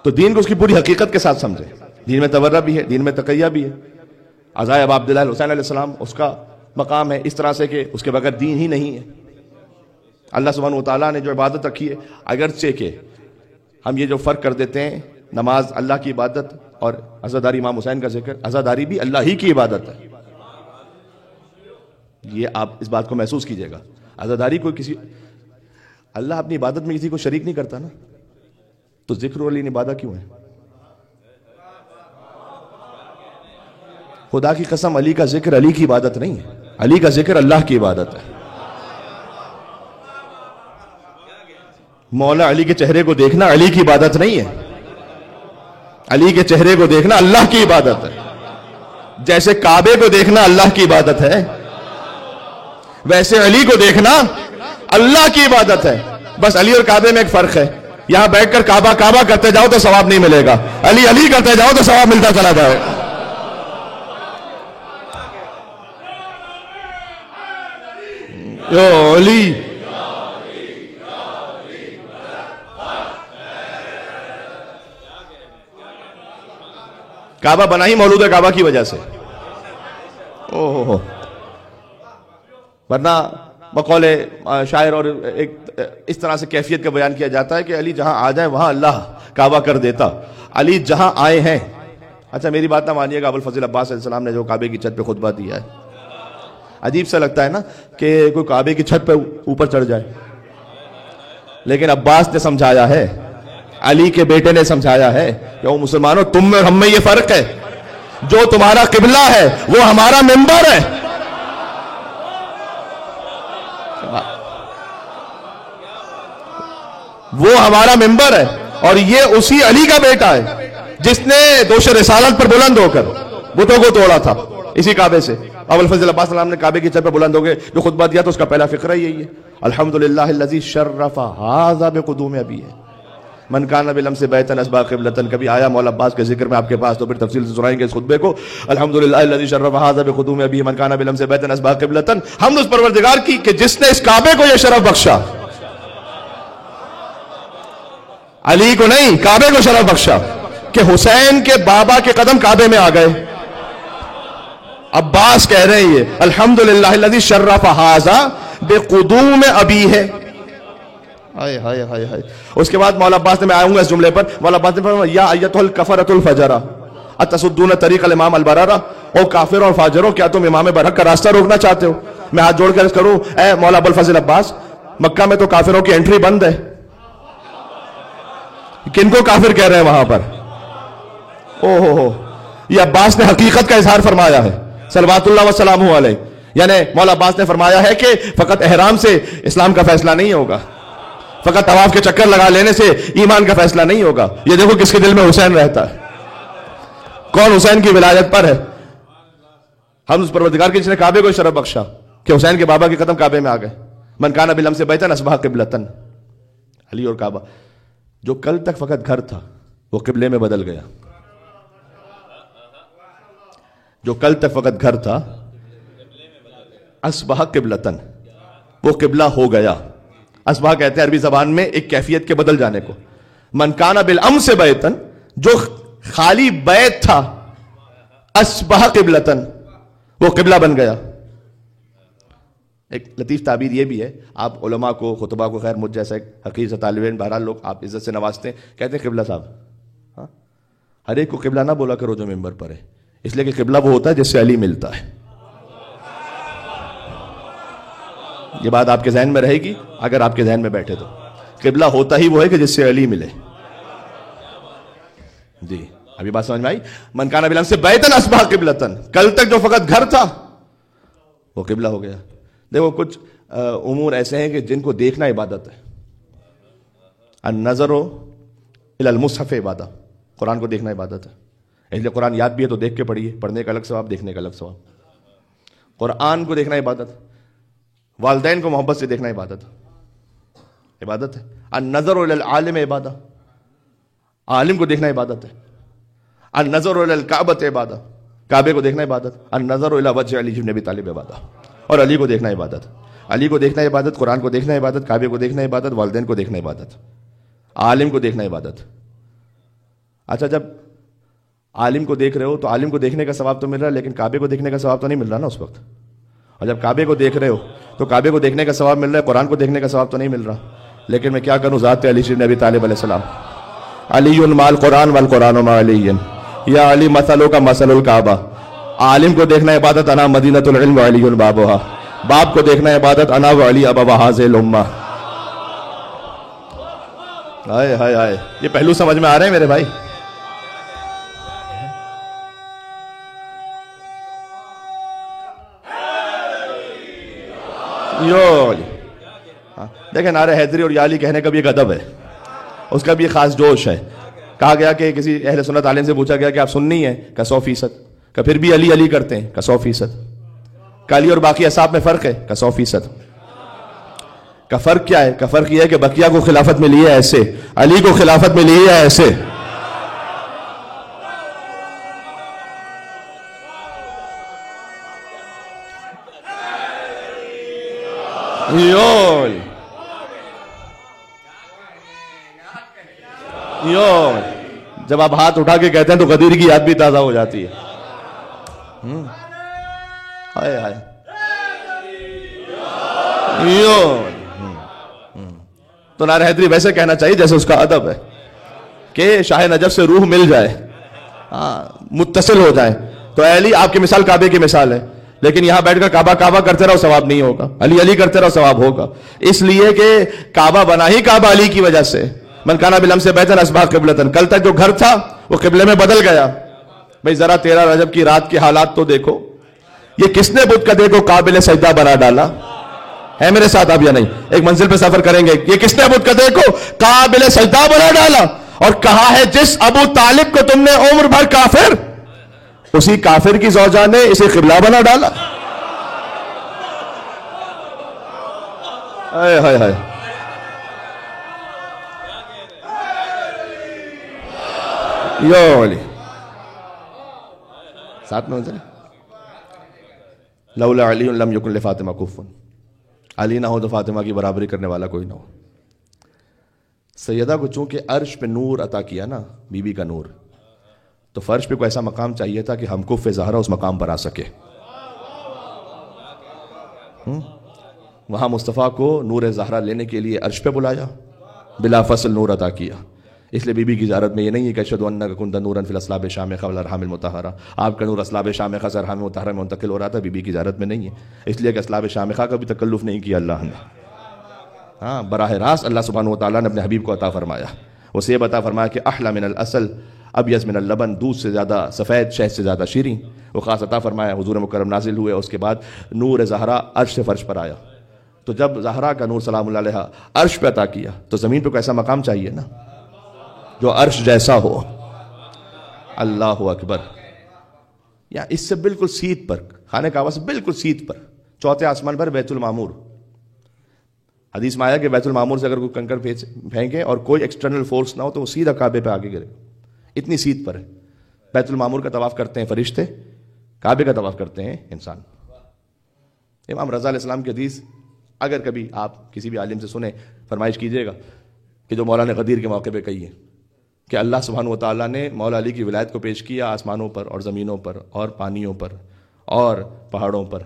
تو دین کو اس کی پوری حقیقت کے ساتھ سمجھے. دین میں تورہ بھی ہے, دین میں تقیہ بھی ہے. عزائے ابا عبداللہ الحسین علیہ السلام اس کا مقام ہے اس طرح سے کہ اس کے بغیر دین ہی نہیں ہے. اللہ سبحانہ وتعالیٰ نے جو عبادت رکھی ہے, اگرچہ کہ ہم یہ جو فرق کر دیتے ہیں نماز اللہ کی عبادت اور عزاداری امام حسین کا ذکر, عزاداری بھی اللہ ہی کی عبادت ہے. یہ آپ اس بات کو محسوس کیجئے گا. عزاداری کوئی کسی, اللہ اپنی عبادت میں کسی کو شریک نہیں کرتا نا, تو ذکر والی عبادت کیوں ہے؟ خدا کی قسم علی کا ذکر علی کی عبادت نہیں ہے، علی کا ذکر اللہ کی عبادت ہے۔ مولا علی کے چہرے کو دیکھنا علی کی عبادت نہیں ہے، علی کے چہرے کو دیکھنا اللہ کی عبادت ہے۔ جیسے کعبے کو دیکھنا اللہ کی عبادت ہے، ویسے علی کو دیکھنا اللہ کی عبادت ہے۔ بس علی اور کعبے میں ایک فرق ہے، یہاں بیٹھ کر کعبہ کعبہ کرتے جاؤ تو ثواب نہیں ملے گا، علی علی کرتے جاؤ تو ثواب ملتا چلا جائے۔ یا علی، کعبہ بنا ہی مولود کعبہ کی وجہ سے، اوہ، ورنہ بقول شاعر اور ایک اس طرح سے کیفیت کا بیان کیا جاتا ہے کہ علی جہاں آ جائے وہاں اللہ کعبہ کر دیتا، علی جہاں آئے ہیں۔ اچھا میری بات نہ مانیے گا، ابوالفضل عباس علیہ السلام نے جو کعبے کی چھت پہ خطبہ دیا ہے، عجیب سا لگتا ہے نا کہ کوئی کعبے کی چھت پہ اوپر چڑھ جائے، لیکن عباس نے سمجھایا ہے، علی کے بیٹے نے سمجھایا ہے کہ وہ مسلمانوں تم میں اور ہم میں یہ فرق ہے، جو تمہارا قبلہ ہے وہ ہمارا منبر ہے۔ وہ ہمارا منبر ہے اور یہ اسی علی کا بیٹا ہے جس نے دوش رسالت پر بلند ہو کر بتوں کو توڑا تھا اسی کعبے سے۔ ابوالفضل عباس السلام نے کعبے کی چھت پر بلند ہو کے جو خطبہ دیا تو اس کا پہلا فقرہ یہی ہے، الحمدللہ الذی شرف ھذا بقدوم ابیہ من کان بلمس بیتا اصبح قبلۃ۔ کبھی آیا مولا عباس کے ذکر میں آپ کے پاس تو پھر تفصیل سے سنائیں گے اس خطبے کو۔ الحمدللہ الذی شرف ھذا بقدوم ابیہ من کان بلمس بیتا اصبح قبلۃ، حمد اس پروردگار کی کہ جس نے اس کعبے کو یہ شرف بخشا، علی کو نہیں کعبے کو شرف بخشا کہ حسین کے بابا کے قدم کعبے میں آ گئے۔ عباس کہہ رہے ہیں یہ الحمدللہ الذی شرف ھذا بقدوم ابیہ۔ ہائے ہائے ہائے ہائے۔ اس کے بعد مولا عباس نے، میں آؤں گا اس جملے پر، مولا عباس نے فرمایا یا ایتھا الکفرۃ الفجرہ اتصدون طریق الامام البررہ، او کافروں اور فاجروں کیا تم امام برحق کا راستہ روکنا چاہتے ہو؟ میں ہاتھ جوڑ کر کروں اے مولا ابوالفضل عباس، مکہ میں تو کافروں کی انٹری بند ہے، کن کو کافر کہہ رہے ہیں وہاں پر؟ اوہ، یہ عباس نے حقیقت کا اظہار فرمایا ہے صلوات اللہ وسلامہ علیہ۔ یعنی مولا عباس نے فرمایا ہے کہ فقط احرام سے اسلام کا فیصلہ نہیں ہوگا، فقط طواف کے چکر لگا لینے سے ایمان کا فیصلہ نہیں ہوگا۔ یہ دیکھو کس کے دل میں حسین رہتا ہے، کون حسین کی ولایت پر ہے۔ ہم اس پروردگار کے جس نے کعبے کو شرف بخشا کہ حسین کے بابا کے قدم کعبے میں آ گئے، من کان بلمس بیتا اصبح قبلۃ، علی اور کعبہ جو کل تک فقط گھر تھا وہ قبلے میں بدل گیا، جو کل تک فقط گھر تھا اصبح قبلۃ، وہ قبلہ ہو گیا۔ اصبح کہتے ہیں عربی زبان میں ایک کیفیت کے بدل جانے کو۔ من کان بالامس بیتا، جو خالی بیت تھا، اصبح قبلۃ، وہ قبلہ بن گیا۔ ایک لطیف تعبیر یہ بھی ہے، آپ علماء کو خطبہ کو، خیر مجھ جیسا ایک حقیر سے طالب علم بہرحال لوگ آپ عزت سے نوازتے ہیں، کہتے ہیں قبلہ صاحب، ہاں ہر ایک کو قبلہ نہ بولا کرو جو ممبر پر ہے، اس لیے کہ قبلہ وہ ہوتا ہے جس سے علی ملتا ہے۔ یہ بات آپ کے ذہن میں رہے گی اگر آپ کے ذہن میں بیٹھے تو، قبلہ ہوتا ہی وہ ہے کہ جس سے علی ملے۔ جی ابھی بات سمجھ میں آئی؟ من کان بلمس بیتا اصبح قبلۃ، کل تک جو فقط گھر تھا وہ قبلہ ہو گیا۔ دیکھو کچھ امور ایسے ہیں کہ جن کو دیکھنا عبادت ہے۔ النظر الی المصحف عبادت، قرآن کو دیکھنا عبادت ہے، اس لیے قرآن یاد بھی ہے تو دیکھ کے پڑھیے، پڑھنے کا الگ ثواب، دیکھنے کا الگ ثواب۔ قرآن کو دیکھنا عبادت ہے، والدین کو محبت سے دیکھنا عبادت ہے۔ النظر الی العالم عبادت، عالم کو دیکھنا عبادت ہے۔ النظر الی الکعبۃ عبادت، کعبے کو دیکھنا عبادت۔ النظر الی وجہ علی بن ابی طالب عبادت، اور علی کو دیکھنا عبادت، علی کو دیکھنا عبادت، قرآن کو دیکھنا عبادت، کعبے کو دیکھنا عبادت، والدین کو دیکھنا عبادت، عالم کو دیکھنا عبادت۔ اچھا جب عالم کو دیکھ رہے ہو تو عالم کو دیکھنے کا ثواب تو مل رہا ہے، لیکن کعبے کو دیکھنے کا ثواب تو نہیں مل رہا نا اس وقت۔ اور جب کعبے کو دیکھ رہے ہو تو کعبے کو دیکھنے کا ثواب مل رہا ہے، قرآن کو دیکھنے کا ثواب تو نہیں مل رہا۔ لیکن میں کیا کروں، ذات علی بن ابی طالب علیہ السلام، علی مع القرآن والقرآن مع علی، یا علی مثلوں کا مثل الکعبہ۔ عالم کو دیکھنا عبادت، انا مدینۃ العلم وعلی بابھا، باپ کو دیکھنا عبادت، انا وعلی ابا ھذہ الامہ۔ ہائے ہائے ہائے، یہ پہلو سمجھ میں آ رہے ہیں میرے بھائی؟ دیکھیں نعرہ حیدری اور یا علی کہنے کا بھی ایک ادب ہے، اس کا بھی ایک خاص جوش ہے. کہا گیا کہ کسی اہل سنت عالم سے پوچھا گیا کہ آپ سنی ہیں؟ کہ 100%. کہ پھر بھی علی علی کرتے ہیں؟ کہ 100%. کہ علی اور باقی اصحاب میں فرق ہے؟ کہ 100%. کا فرق کیا ہے؟ کا فرق یہ ہے کہ بقیہ کو خلافت میں لیے ایسے، علی کو خلافت میں لیے ایسے. جب آپ ہاتھ اٹھا کے کہتے ہیں تو غدیر کی یاد بھی تازہ ہو جاتی ہے. ہائے ہائے. تو نعرہ حیدری ویسے کہنا چاہیے جیسے اس کا ادب ہے کہ شاہ نجف سے روح مل جائے، متصل ہو جائے. تو اے علی آپ کی مثال کعبے کی مثال ہے، لیکن یہاں بیٹھ کر کعبہ کعبہ کرتے رہو ثواب نہیں ہوگا، علی علی کرتے رہو ثواب ہوگا. اس لیے کہ کعبہ بنا ہی کعبہ علی کی وجہ سے. من کانا بالامس بیتن اصبح قبلتن، کل تک جو گھر تھا وہ قبلے میں بدل گیا. بھئی ذرا 13 رجب کی رات کے حالات تو دیکھو، یہ کس نے بت کدے کو قابل سجدہ بنا ڈالا؟ ہے میرے ساتھ آپ یا نہیں؟ ایک منزل پہ سفر کریں گے. یہ کس نے بت کدے کو قابل سجدہ بنا ڈالا؟ اور کہا ہے جس ابو طالب کو تم نے عمر بھر کافر، اسی کافر کی زوجہ نے اسے قبلہ بنا ڈالا. ہائے ہائے ہائے. یو علی ساتھ میں منزل. لولا علی لم یکن لفاطمہ کف، علی نہ ہو تو فاطمہ کی برابری کرنے والا کوئی نہ ہو. سیدہ کو چونکہ عرش پہ نور عطا کیا نا، بی بی کا نور، تو فرش پہ کوئی ایسا مقام چاہیے تھا کہ ہم کف زہرا اس مقام پر آ سکے. وہاں مصطفیٰ کو نور زہرا لینے کے لیے عرش پہ بلایا، بلا فصل نور عطا کیا. اس لیے بی بی کی زیارت میں یہ نہیں ہے کہ اشہد انک کنت نورا فی الاسلاب شامخہ والارحام المطہرہ، آپ کا نور اسلاب شامخہ سے ارحام مطہرہ میں منتقل ہو رہا تھا، بی بی کی زیارت میں نہیں ہے. اس لیے کہ اسلاب شامخہ کا بھی تکلف نہیں کیا اللہ نے. ہاں، براہ راست اللہ سبحانہ و تعالیٰ نے اپنے حبیب کو عطا فرمایا. اسے یہ عطا فرمایا کہ احلی من الاصل ابیض من اللبن، دودھ سے زیادہ سفید، شہد سے زیادہ شیریں. وہ خاص عطا فرمایا. حضور مکرم نازل ہوئے، اس کے بعد نور زہرا عرش سے فرش پر آیا. تو جب زہرا کا نور سلام اللہ علیہ عرش پہ عطا کیا تو زمین پہ کوئی ایسا مقام چاہیے نا جو عرش جیسا ہو. اللہ اکبر. یا اس سے بالکل سیدھ پر، خانہ کعبہ سے بالکل سیدھ پر، چوتھے آسمان پر بیت المعمور. حدیث میں آیا کہ بیت المعمور سے اگر کوئی کنکر پھینکے اور کوئی ایکسٹرنل فورس نہ ہو تو وہ سیدھا کعبے پہ آگے گرے. اتنی سیدھ پر ہے. بیت المعمور کا طواف کرتے ہیں فرشتے، کعبے کا طواف کرتے ہیں انسان. امام رضا علیہ السلام کی حدیث اگر کبھی آپ کسی بھی عالم سے سنیں، فرمائش کیجئے گا کہ جو مولا نے غدیر کے موقع پہ کہی ہے کہ اللہ سبحانہ و تعالیٰ نے مولا علی کی ولایت کو پیش کیا آسمانوں پر اور زمینوں پر اور پانیوں پر اور پہاڑوں پر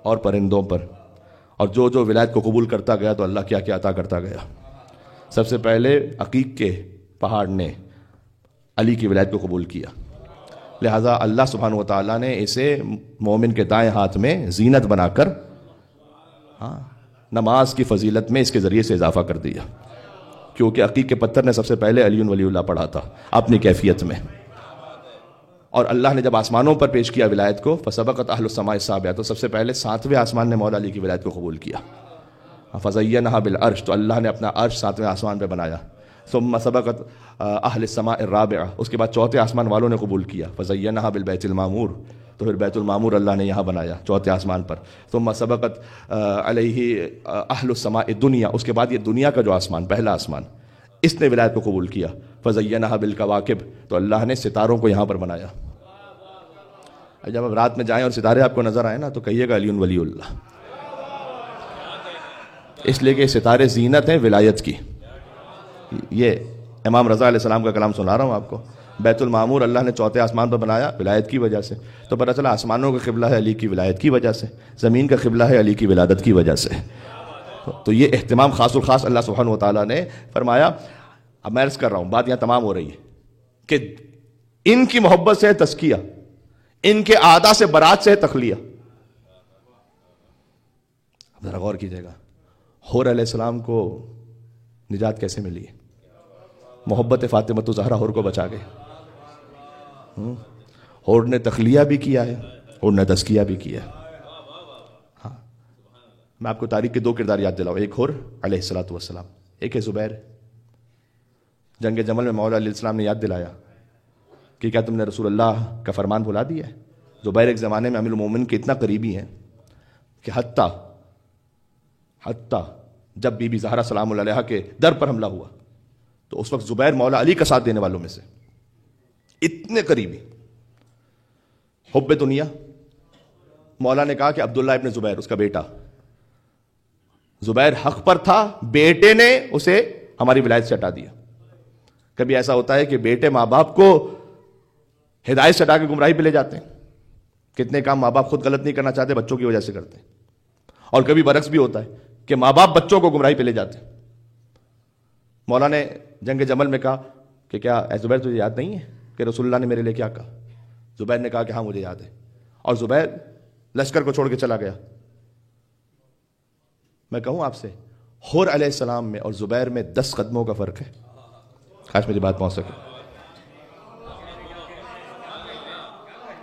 اور پرندوں پر، اور جو جو ولایت کو قبول کرتا گیا تو اللہ کیا کیا عطا کرتا گیا. سب سے پہلے عقیق کے پہاڑ نے علی کی ولایت کو قبول کیا، لہٰذا اللہ سبحانہ و تعالیٰ نے اسے مومن کے دائیں ہاتھ میں زینت بنا کر نماز کی فضیلت میں اس کے ذریعے سے اضافہ کر دیا، کیونکہ عقیق کے پتھر نے سب سے پہلے علی ولی اللہ پڑھا تھا اپنی کیفیت میں. اور اللہ نے جب آسمانوں پر پیش کیا ولایت کو، فسبقت اہل السماء السابعہ، تو سب سے پہلے 7ویں آسمان نے مولا علی کی ولایت کو قبول کیا. فزینھا بالعرش، تو اللہ نے اپنا عرش 7ویں آسمان پہ بنایا. ثم سبقت اہل السماء الرابعہ، اس کے بعد 4تھے آسمان والوں نے قبول کیا. فزینھا بالبیت المعمور، تو پھر بیت المعمور اللہ نے یہاں بنایا 4تھے آسمان پر. ثم سبقت علیہ اہل السماء الدنیا، اس کے بعد یہ دنیا کا جو آسمان، پہلا آسمان، اس نے ولایت کو قبول کیا. فزینھا بالکواکب، تو اللہ نے ستاروں کو یہاں پر بنایا. جب آپ رات میں جائیں اور ستارے آپ کو نظر آئے نا تو کہیے گا علی ولی اللہ، اس لیے کہ ستارے زینت ہیں ولایت کی. یہ امام رضا علیہ السلام کا کلام سنا رہا ہوں آپ کو. بیت المعمور اللہ نے 4تھے آسمان پر بنایا ولایت کی وجہ سے. تو پتہ چلا آسمانوں کا قبلہ ہے علی کی ولایت کی وجہ سے، زمین کا قبلہ ہے علی کی ولادت کی وجہ سے. تو یہ اہتمام خاص الخاص اللہ سبحانہ و تعالیٰ نے فرمایا. اب میں عرض کر رہا ہوں، بات یہاں تمام ہو رہی ہے کہ ان کی محبت سے تزکیہ، ان کے اعداء سے برات سے تخلیہ. ذرا غور کیجیے گا، حور علیہ السلام کو نجات کیسے ملی؟ محبت فاطمہ زہرا حور کو بچا گئے. حور نے تخلیہ بھی کیا ہے، حور نے تزکیہ بھی کیا ہے. ہاں، میں آپ کو تاریخ کے 2 کردار یاد دلاؤں. ایک حر علیہ الصلوۃ والسلام, ایک ہے زبیر. جنگ جمل میں مولا علیہ السلام نے یاد دلایا کہ کیا تم نے رسول اللہ کا فرمان بھلا دیا ہے. زبیر ایک زمانے میں امیر المومنین کے اتنا قریبی ہیں کہ حتیٰ جب بی بی زہرا سلام اللہ علیہا کے در پر حملہ ہوا تو اس وقت زبیر مولا علی کا ساتھ دینے والوں میں سے, اتنے قریبی. حب دنیا, مولا نے کہا کہ عبداللہ ابن زبیر, اس کا بیٹا. زبیر حق پر تھا, بیٹے نے اسے ہماری ولایت سے ہٹا دیا. کبھی ایسا ہوتا ہے کہ بیٹے ماں باپ کو ہدایت سے ہٹا کے گمراہی پہ لے جاتے ہیں. کتنے کام ماں باپ خود غلط نہیں کرنا چاہتے, بچوں کی وجہ سے کرتے ہیں. اور کبھی برعکس بھی ہوتا ہے کہ ماں باپ بچوں کو گمراہی پہ لے جاتے ہیں. مولا نے جنگ جمل میں کہا کہ کیا اے زبیر تجھے یاد نہیں ہے کہ رسول اللہ نے میرے لیے کیا کہا؟ زبیر نے کہا کہ ہاں مجھے یاد ہے. اور زبیر لشکر کو چھوڑ کے چلا گیا. میں کہوں آپ سے, حر علیہ السلام میں اور زبیر میں 10 قدموں کا فرق ہے. کاش میری بات پہنچ سکے.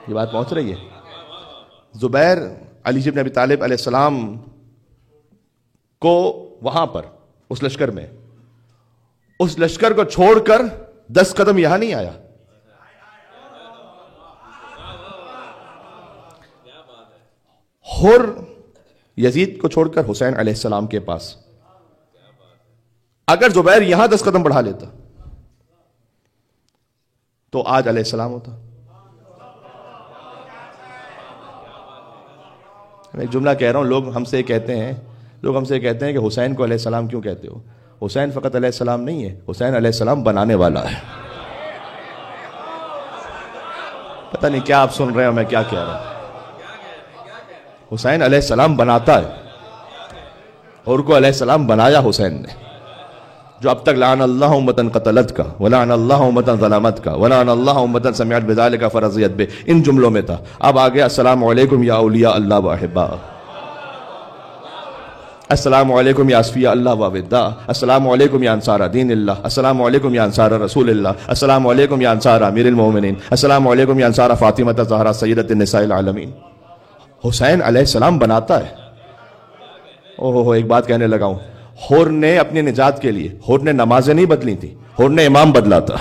یہ بات پہنچ رہی ہے؟ زبیر علی بن ابی طالب علیہ السلام کو وہاں پر اس لشکر میں, اس لشکر کو چھوڑ کر 10 قدم یہاں نہیں آیا. حر یزید کو چھوڑ کر حسین علیہ السلام کے پاس. اگر زبیر یہاں 10 قدم بڑھا لیتا تو آج علیہ السلام ہوتا. میں ایک جملہ کہہ رہا ہوں, لوگ ہم سے کہتے ہیں کہ حسین کو علیہ السلام کیوں کہتے ہو؟ حسین فقط علیہ السلام نہیں ہے, حسین علیہ السلام بنانے والا ہے. پتہ نہیں کیا آپ سن رہے ہو, میں کیا کہہ رہا ہوں. حسین علیہ السلام بناتا ہے, اور کو علیہ السلام بنایا حسین نے. جو اب تک لعن اللہ امتن قتلت کا, ولعن اللہ امتن ظلمت کا, ولعن اللہ امتن سمعت بذالک فرضیت بے, ان جملوں میں تھا. اب آگے السلام علیکم یا اولیاء اللہ و احباء, السلام علیکم یا اصفیاء اللہ و وداء, السلام علیکم یا انصار دین اللہ, السلام علیکم یا انصار رسول اللہ, السلام علیکم یا انصار امیر المومنین, السلام علیکم یا انصار فاطمہ الزہرا سیدۃ النساء العالمین. حسین علیہ السلام بناتا ہے. ایک بات کہنے لگا ہوں, حر نے اپنی نجات کے لیے, حر نے نمازیں نہیں بدلی تھی, حر نے امام بدلا تھا.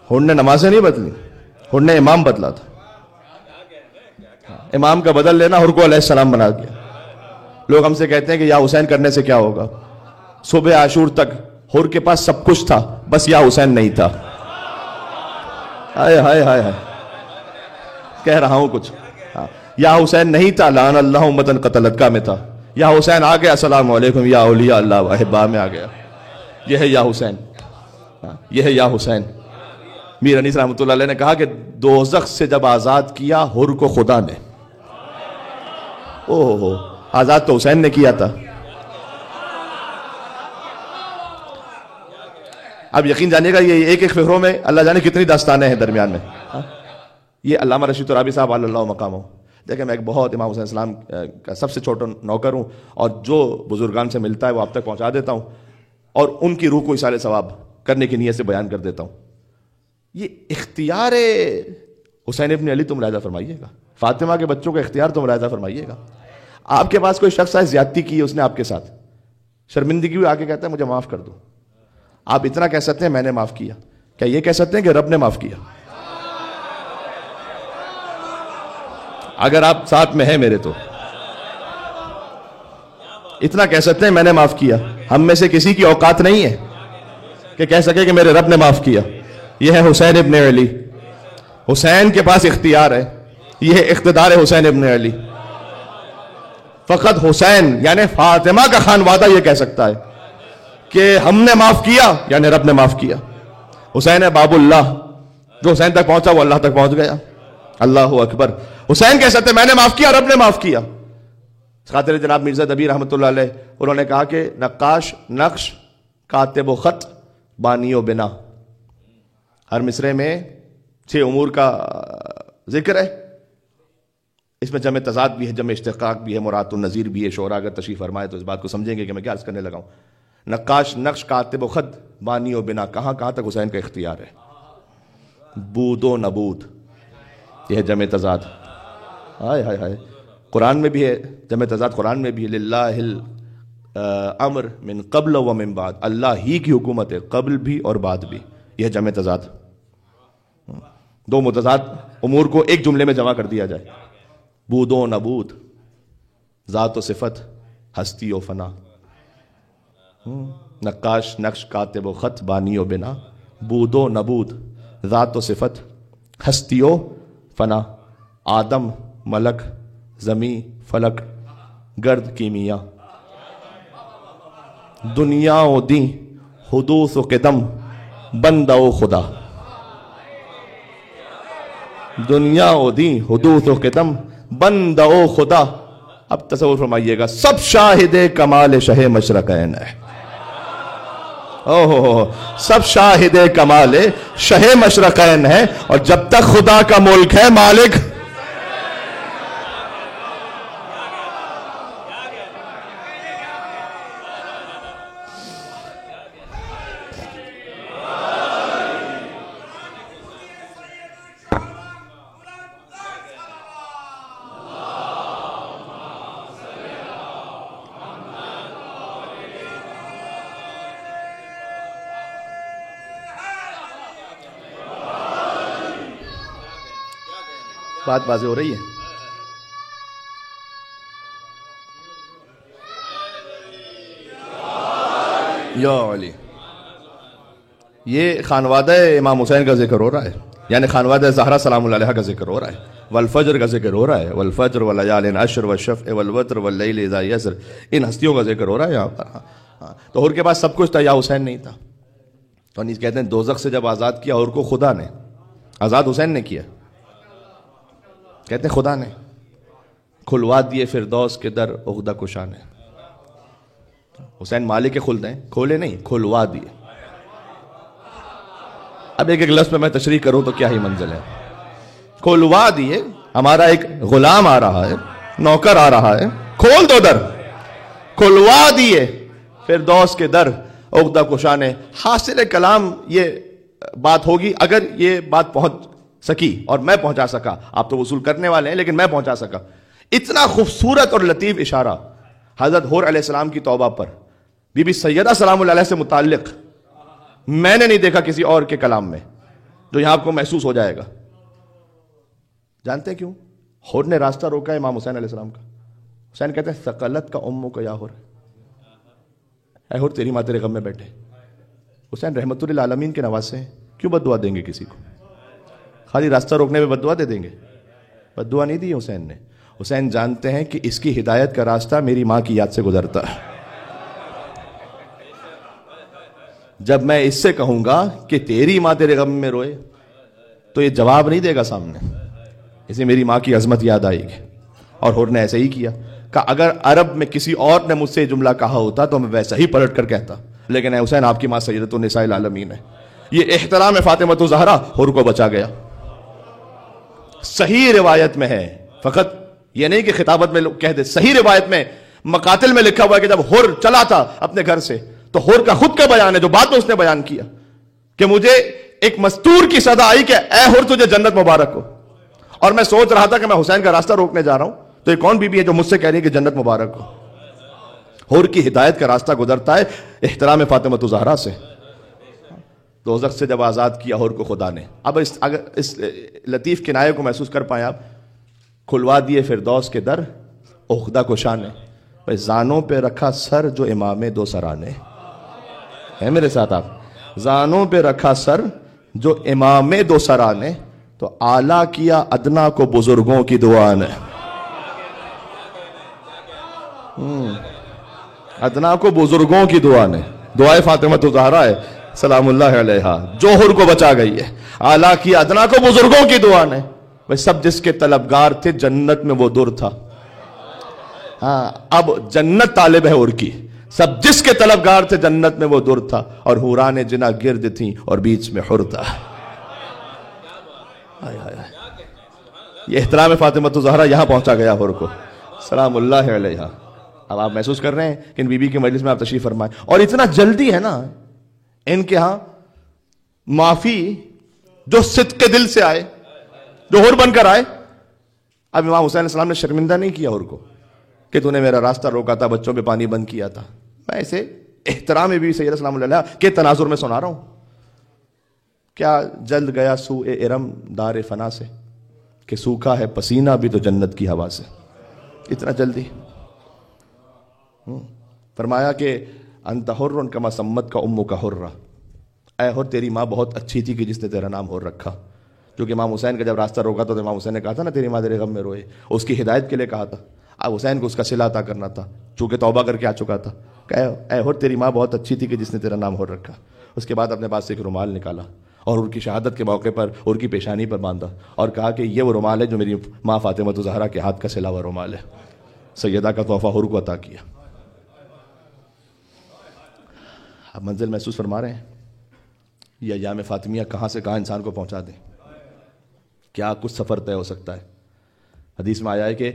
حر نے نمازیں نہیں بدلی, حر نے امام بدلا تھا. امام کا بدل لینا حر کو علیہ السلام بنا دیا. لوگ ہم سے کہتے ہیں کہ یا حسین کرنے سے کیا ہوگا. صبح عاشور تک حر کے پاس سب کچھ تھا, بس یا حسین نہیں تھا. ہائے ہائے ہائے ہائے, کہہ رہا ہوں کچھ. یا حسین نہیں تھا, لعن اللہ امتن قتلت کا میں تھا. یا حسین آ گیا, السلام علیکم یا اولیاء اللہ و احباء میں آ گیا. یہ ہے یا حسین, یہ ہے یا حسین. میر انیس رحمۃ اللہ علیہ نے کہا کہ دوزخ سے جب آزاد کیا حر کو خدا نے, آزاد تو حسین نے کیا تھا. اب یقین جانے گا یہ ایک ایک فقروں میں اللہ جانے کتنی داستانیں ہیں درمیان میں. یہ علامہ رشید ترابی صاحب علی اللہ مقامہ. دیکھیں میں ایک بہت امام حسین السلام کا سب سے چھوٹا نوکر ہوں, اور جو بزرگان سے ملتا ہے وہ آپ تک پہنچا دیتا ہوں, اور ان کی روح کو اصال ثواب کرنے کی نیت سے بیان کر دیتا ہوں. یہ اختیار حسین ابن علی تم ملاحظہ فرمائیے گا, فاطمہ کے بچوں کا اختیار تم ملاحظہ فرمائیے گا. آپ کے پاس کوئی شخص ہے, زیادتی کی اس نے آپ کے ساتھ, شرمندگی ہوئی, آ کے کہتا ہے مجھے معاف کر دو. آپ اتنا کہہ سکتے ہیں میں نے معاف کیا, کیا یہ کہہ سکتے ہیں کہ رب نے معاف کیا؟ اگر آپ ساتھ میں ہیں میرے تو اتنا کہہ سکتے ہیں میں نے معاف کیا. ہم میں سے کسی کی اوقات نہیں ہے کہ کہہ سکے کہ میرے رب نے معاف کیا. یہ ہے حسین ابن علی. حسین کے پاس اختیار ہے, یہ ہے اقتدار حسین ابن علی. فقط حسین یعنی فاطمہ کا خانوادہ یہ کہہ سکتا ہے کہ ہم نے معاف کیا, یعنی رب نے معاف کیا. حسین ہے باب اللہ, جو حسین تک پہنچا وہ اللہ تک پہنچ گیا. اللہ اکبر. حسین کہہ سکتے میں نے معاف کیا, رب نے معاف کیا. خاطر جناب مرزا دبیر رحمۃ اللہ علیہ, انہوں نے کہا کہ نقاش نقش, کاتب و خط, بانی و بنا. ہر مصرے میں 6 امور کا ذکر ہے. اس میں جمع تضاد بھی ہے، جمع اشتقاق بھی ہے، مراد النظیر بھی ہے. شعرا اگر تشریف فرمائے تو اس بات کو سمجھیں گے کہ میں کیا عرض کرنے لگا ہوں. نقاش، نقش، کاتب و خط، بانی و بنا، کہاں تک حسین کا اختیار ہے. بود و نبود، یہ ہے جمع تضاد. ہائے ہائے ہائے، قرآن میں بھی ہے جمع تضاد. قرآن میں بھی ہے للہ الامر من قبل و من بعد، اللہ ہی کی حکومت ہے قبل بھی اور بعد بھی. یہ جمع تضاد. 2 متضاد امور کو ایک جملے میں جمع کر دیا جائے. بود و نبود، ذات و صفت، ہستی و فنا. نقاش، نقش، کاتب و خط، بانی و بنا، بود و نبود، ذات و صفت، ہستی و فنا. آدم، ملک، زمیں، فلک، گرد، کیمیا. دنیا و دین، حدوث و قدم، بندہ و خدا. دنیا و دین، حدوث و قدم، بندہ و خدا. اب تصور فرمائیے گا، سب شاہد کمال شہ مشرقین ہے. سب شاہد کمال شہ مشرقین ہے، اور جب تک خدا کا ملک ہے مالک. بات واضح ہو رہی ہے. یا علی، یہ خانوادہ امام حسین کا ذکر ہو رہا ہے، یعنی خانوادہ زہرا سلام اللہ علیہا کا ذکر ہو رہا ہے. والفجر کا ذکر ہو رہا ہے، والفجر ولیال عشر والشفع والوتر واللیل اذا یسر. ان ہستیوں کا ذکر ہو رہا ہے یہاں پر. تو حور کے پاس سب کچھ تھا، یا حسین نہیں تھا. تو انیس کہتے ہیں دوزخ سے جب آزاد کیا حور کو خدا نے، آزاد حسین نے کیا. کہتے ہیں خدا نے کھلوا دیے فردوس کے در عقدہ کشا نے. حسین مالک خلد ہیں، کھولے نہیں، کھلوا دیے. اب ایک لفظ پہ میں تشریح کروں تو کیا ہی منزل ہے. کھلوا دیے، ہمارا ایک غلام آ رہا ہے، نوکر آ رہا ہے، کھول دو در. کھلوا دیے فردوس کے در عقدہ کشا نے. حاصل کلام یہ بات ہوگی اگر یہ بات پہنچ سکی اور میں پہنچا سکا. آپ تو وصول کرنے والے ہیں لیکن میں پہنچا سکا. اتنا خوبصورت اور لطیف اشارہ حضرت حور علیہ السلام کی توبہ پر بی بی سیدہ سلام اللہ علیہ سے متعلق میں نے نہیں دیکھا کسی اور کے کلام میں، جو یہاں آپ کو محسوس ہو جائے گا. جانتے ہیں کیوں؟ حور نے راستہ روکا ہے امام حسین علیہ السلام کا. حسین کہتے ہیں ثقلت کا امو کا یا حور، اے حور تیری ماں تیرے غم میں بیٹھے. حسین رحمت للعالمین کے نواسے ہیں، کیوں بد دعا دیں گے کسی کو؟ خالی راستہ روکنے میں بد دعا دے دیں گے؟ بد دعا نہیں دی حسین نے. حسین جانتے ہیں کہ اس کی ہدایت کا راستہ میری ماں کی یاد سے گزرتا ہے. جب میں اس سے کہوں گا کہ تیری ماں تیرے غم میں روئے تو یہ جواب نہیں دے گا سامنے، اسے میری ماں کی عظمت یاد آئے گی. اور حور نے ایسے ہی کیا کہ اگر عرب میں کسی اور نے مجھ سے یہ جملہ کہا ہوتا تو میں ویسا ہی پلٹ کر کہتا، لیکن اے حسین آپ کی ماں سیدۃ النساء العالمین ہے. یہ احترام فاطمۃ الزہرا حور کو بچا گیا. صحیح روایت میں ہے، فقط یہ نہیں کہ خطابت میں کہہ دے، صحیح روایت میں مقاتل میں لکھا ہوا ہے کہ جب حور چلا تھا اپنے گھر سے تو حور کا خود کا بیان ہے جو بعد میں اس نے بیان کیا کہ مجھے ایک مستور کی صدا آئی کہ اے حور تجھے جنت مبارک ہو. اور میں سوچ رہا تھا کہ میں حسین کا راستہ روکنے جا رہا ہوں تو یہ کون بی بی ہے جو مجھ سے کہہ رہی ہے کہ جنت مبارک ہو. حور کی ہدایت کا راستہ گزرتا ہے احترام فاطمۃ الزہرا سے. دوزخ سے جب آزاد کیا حور کو خدا نے. اب اگر اس لطیف کنایے کو محسوس کر پائیں آپ، کھلوا دیے فردوس کے در عقدہ کشا نے، زانوں پہ رکھا سر جو امام دو سرانے. ہے میرے ساتھ آپ؟ زانوں پہ رکھا سر جو امام دو سرانے، تو اعلیٰ کیا ادنا کو بزرگوں کی دعا نے. ادنا کو بزرگوں کی دعا نے. دعائے فاطمۃ الزہرا ہے سلام اللہ علیہا جو حور کو بچا گئی ہے. اعلیٰ کی ادنا کو بزرگوں کی دعا نے. بھئی سب جس کے طلبگار تھے جنت میں وہ در تھا. ہاں اب جنت طالب ہے حور کی. سب جس کے طلبگار تھے جنت میں وہ در تھا، اور حوران جنا گرد تھیں اور بیچ میں حر تھا. یہ احترام فاطمہ الزہرا یہاں پہنچا گیا حور کو سلام اللہ علیہا. اب آپ محسوس کر رہے ہیں کہ ان بی بی کے مجلس میں آپ تشریف فرمائیں, اور اتنا جلدی ہے نا ان کے ہاں معافی جو صدق کے دل سے آئے, جو حور بن کر آئے. اب امام حسین علیہ السلام نے شرمندہ نہیں کیا حور کو کہ تو نے میرا راستہ روکا تھا, بچوں پہ پانی بند کیا تھا. میں اسے احترام بی بی سیدہ سلام اللہ علیہا کے تناظر میں سنا رہا ہوں. کیا جلد گیا سو ارم دار فنا سے کہ سوکھا ہے پسینہ بھی تو جنت کی ہوا سے. اتنا جلدی. فرمایا کہ انت حر کما سمت کا امو کا حرہ, اے حر تیری ماں بہت اچھی تھی کہ جس نے تیرا نام حر رکھا. جو کہ امام حسین کا جب راستہ روکا تو امام حسین نے کہا تھا نا تیری ماں تیرے غم میں روئے, اس کی ہدایت کے لیے کہا تھا. اب حسین کو اس کا صلہ عطا کرنا تھا چونکہ توبہ کر کے آ چکا تھا. اے حر تیری ماں بہت اچھی تھی کہ جس نے تیرا نام حر رکھا. اس کے بعد اپنے پاس سے ایک رومال نکالا اور ان کی شہادت کے موقع پر ان کی پیشانی پر باندھا اور کہا کہ یہ وہ رومال ہے جو میری ماں فاطمہ الزہرا کے ہاتھ کا سلا ہوا رومال ہے, سیدہ کا تحفہ حور کو عطا کیا. آپ منزل محسوس فرما رہے ہیں. یہ ایام فاطمیہ کہاں سے کہاں انسان کو پہنچا دیں. کیا کچھ سفر طے ہو سکتا ہے. حدیث میں آیا ہے کہ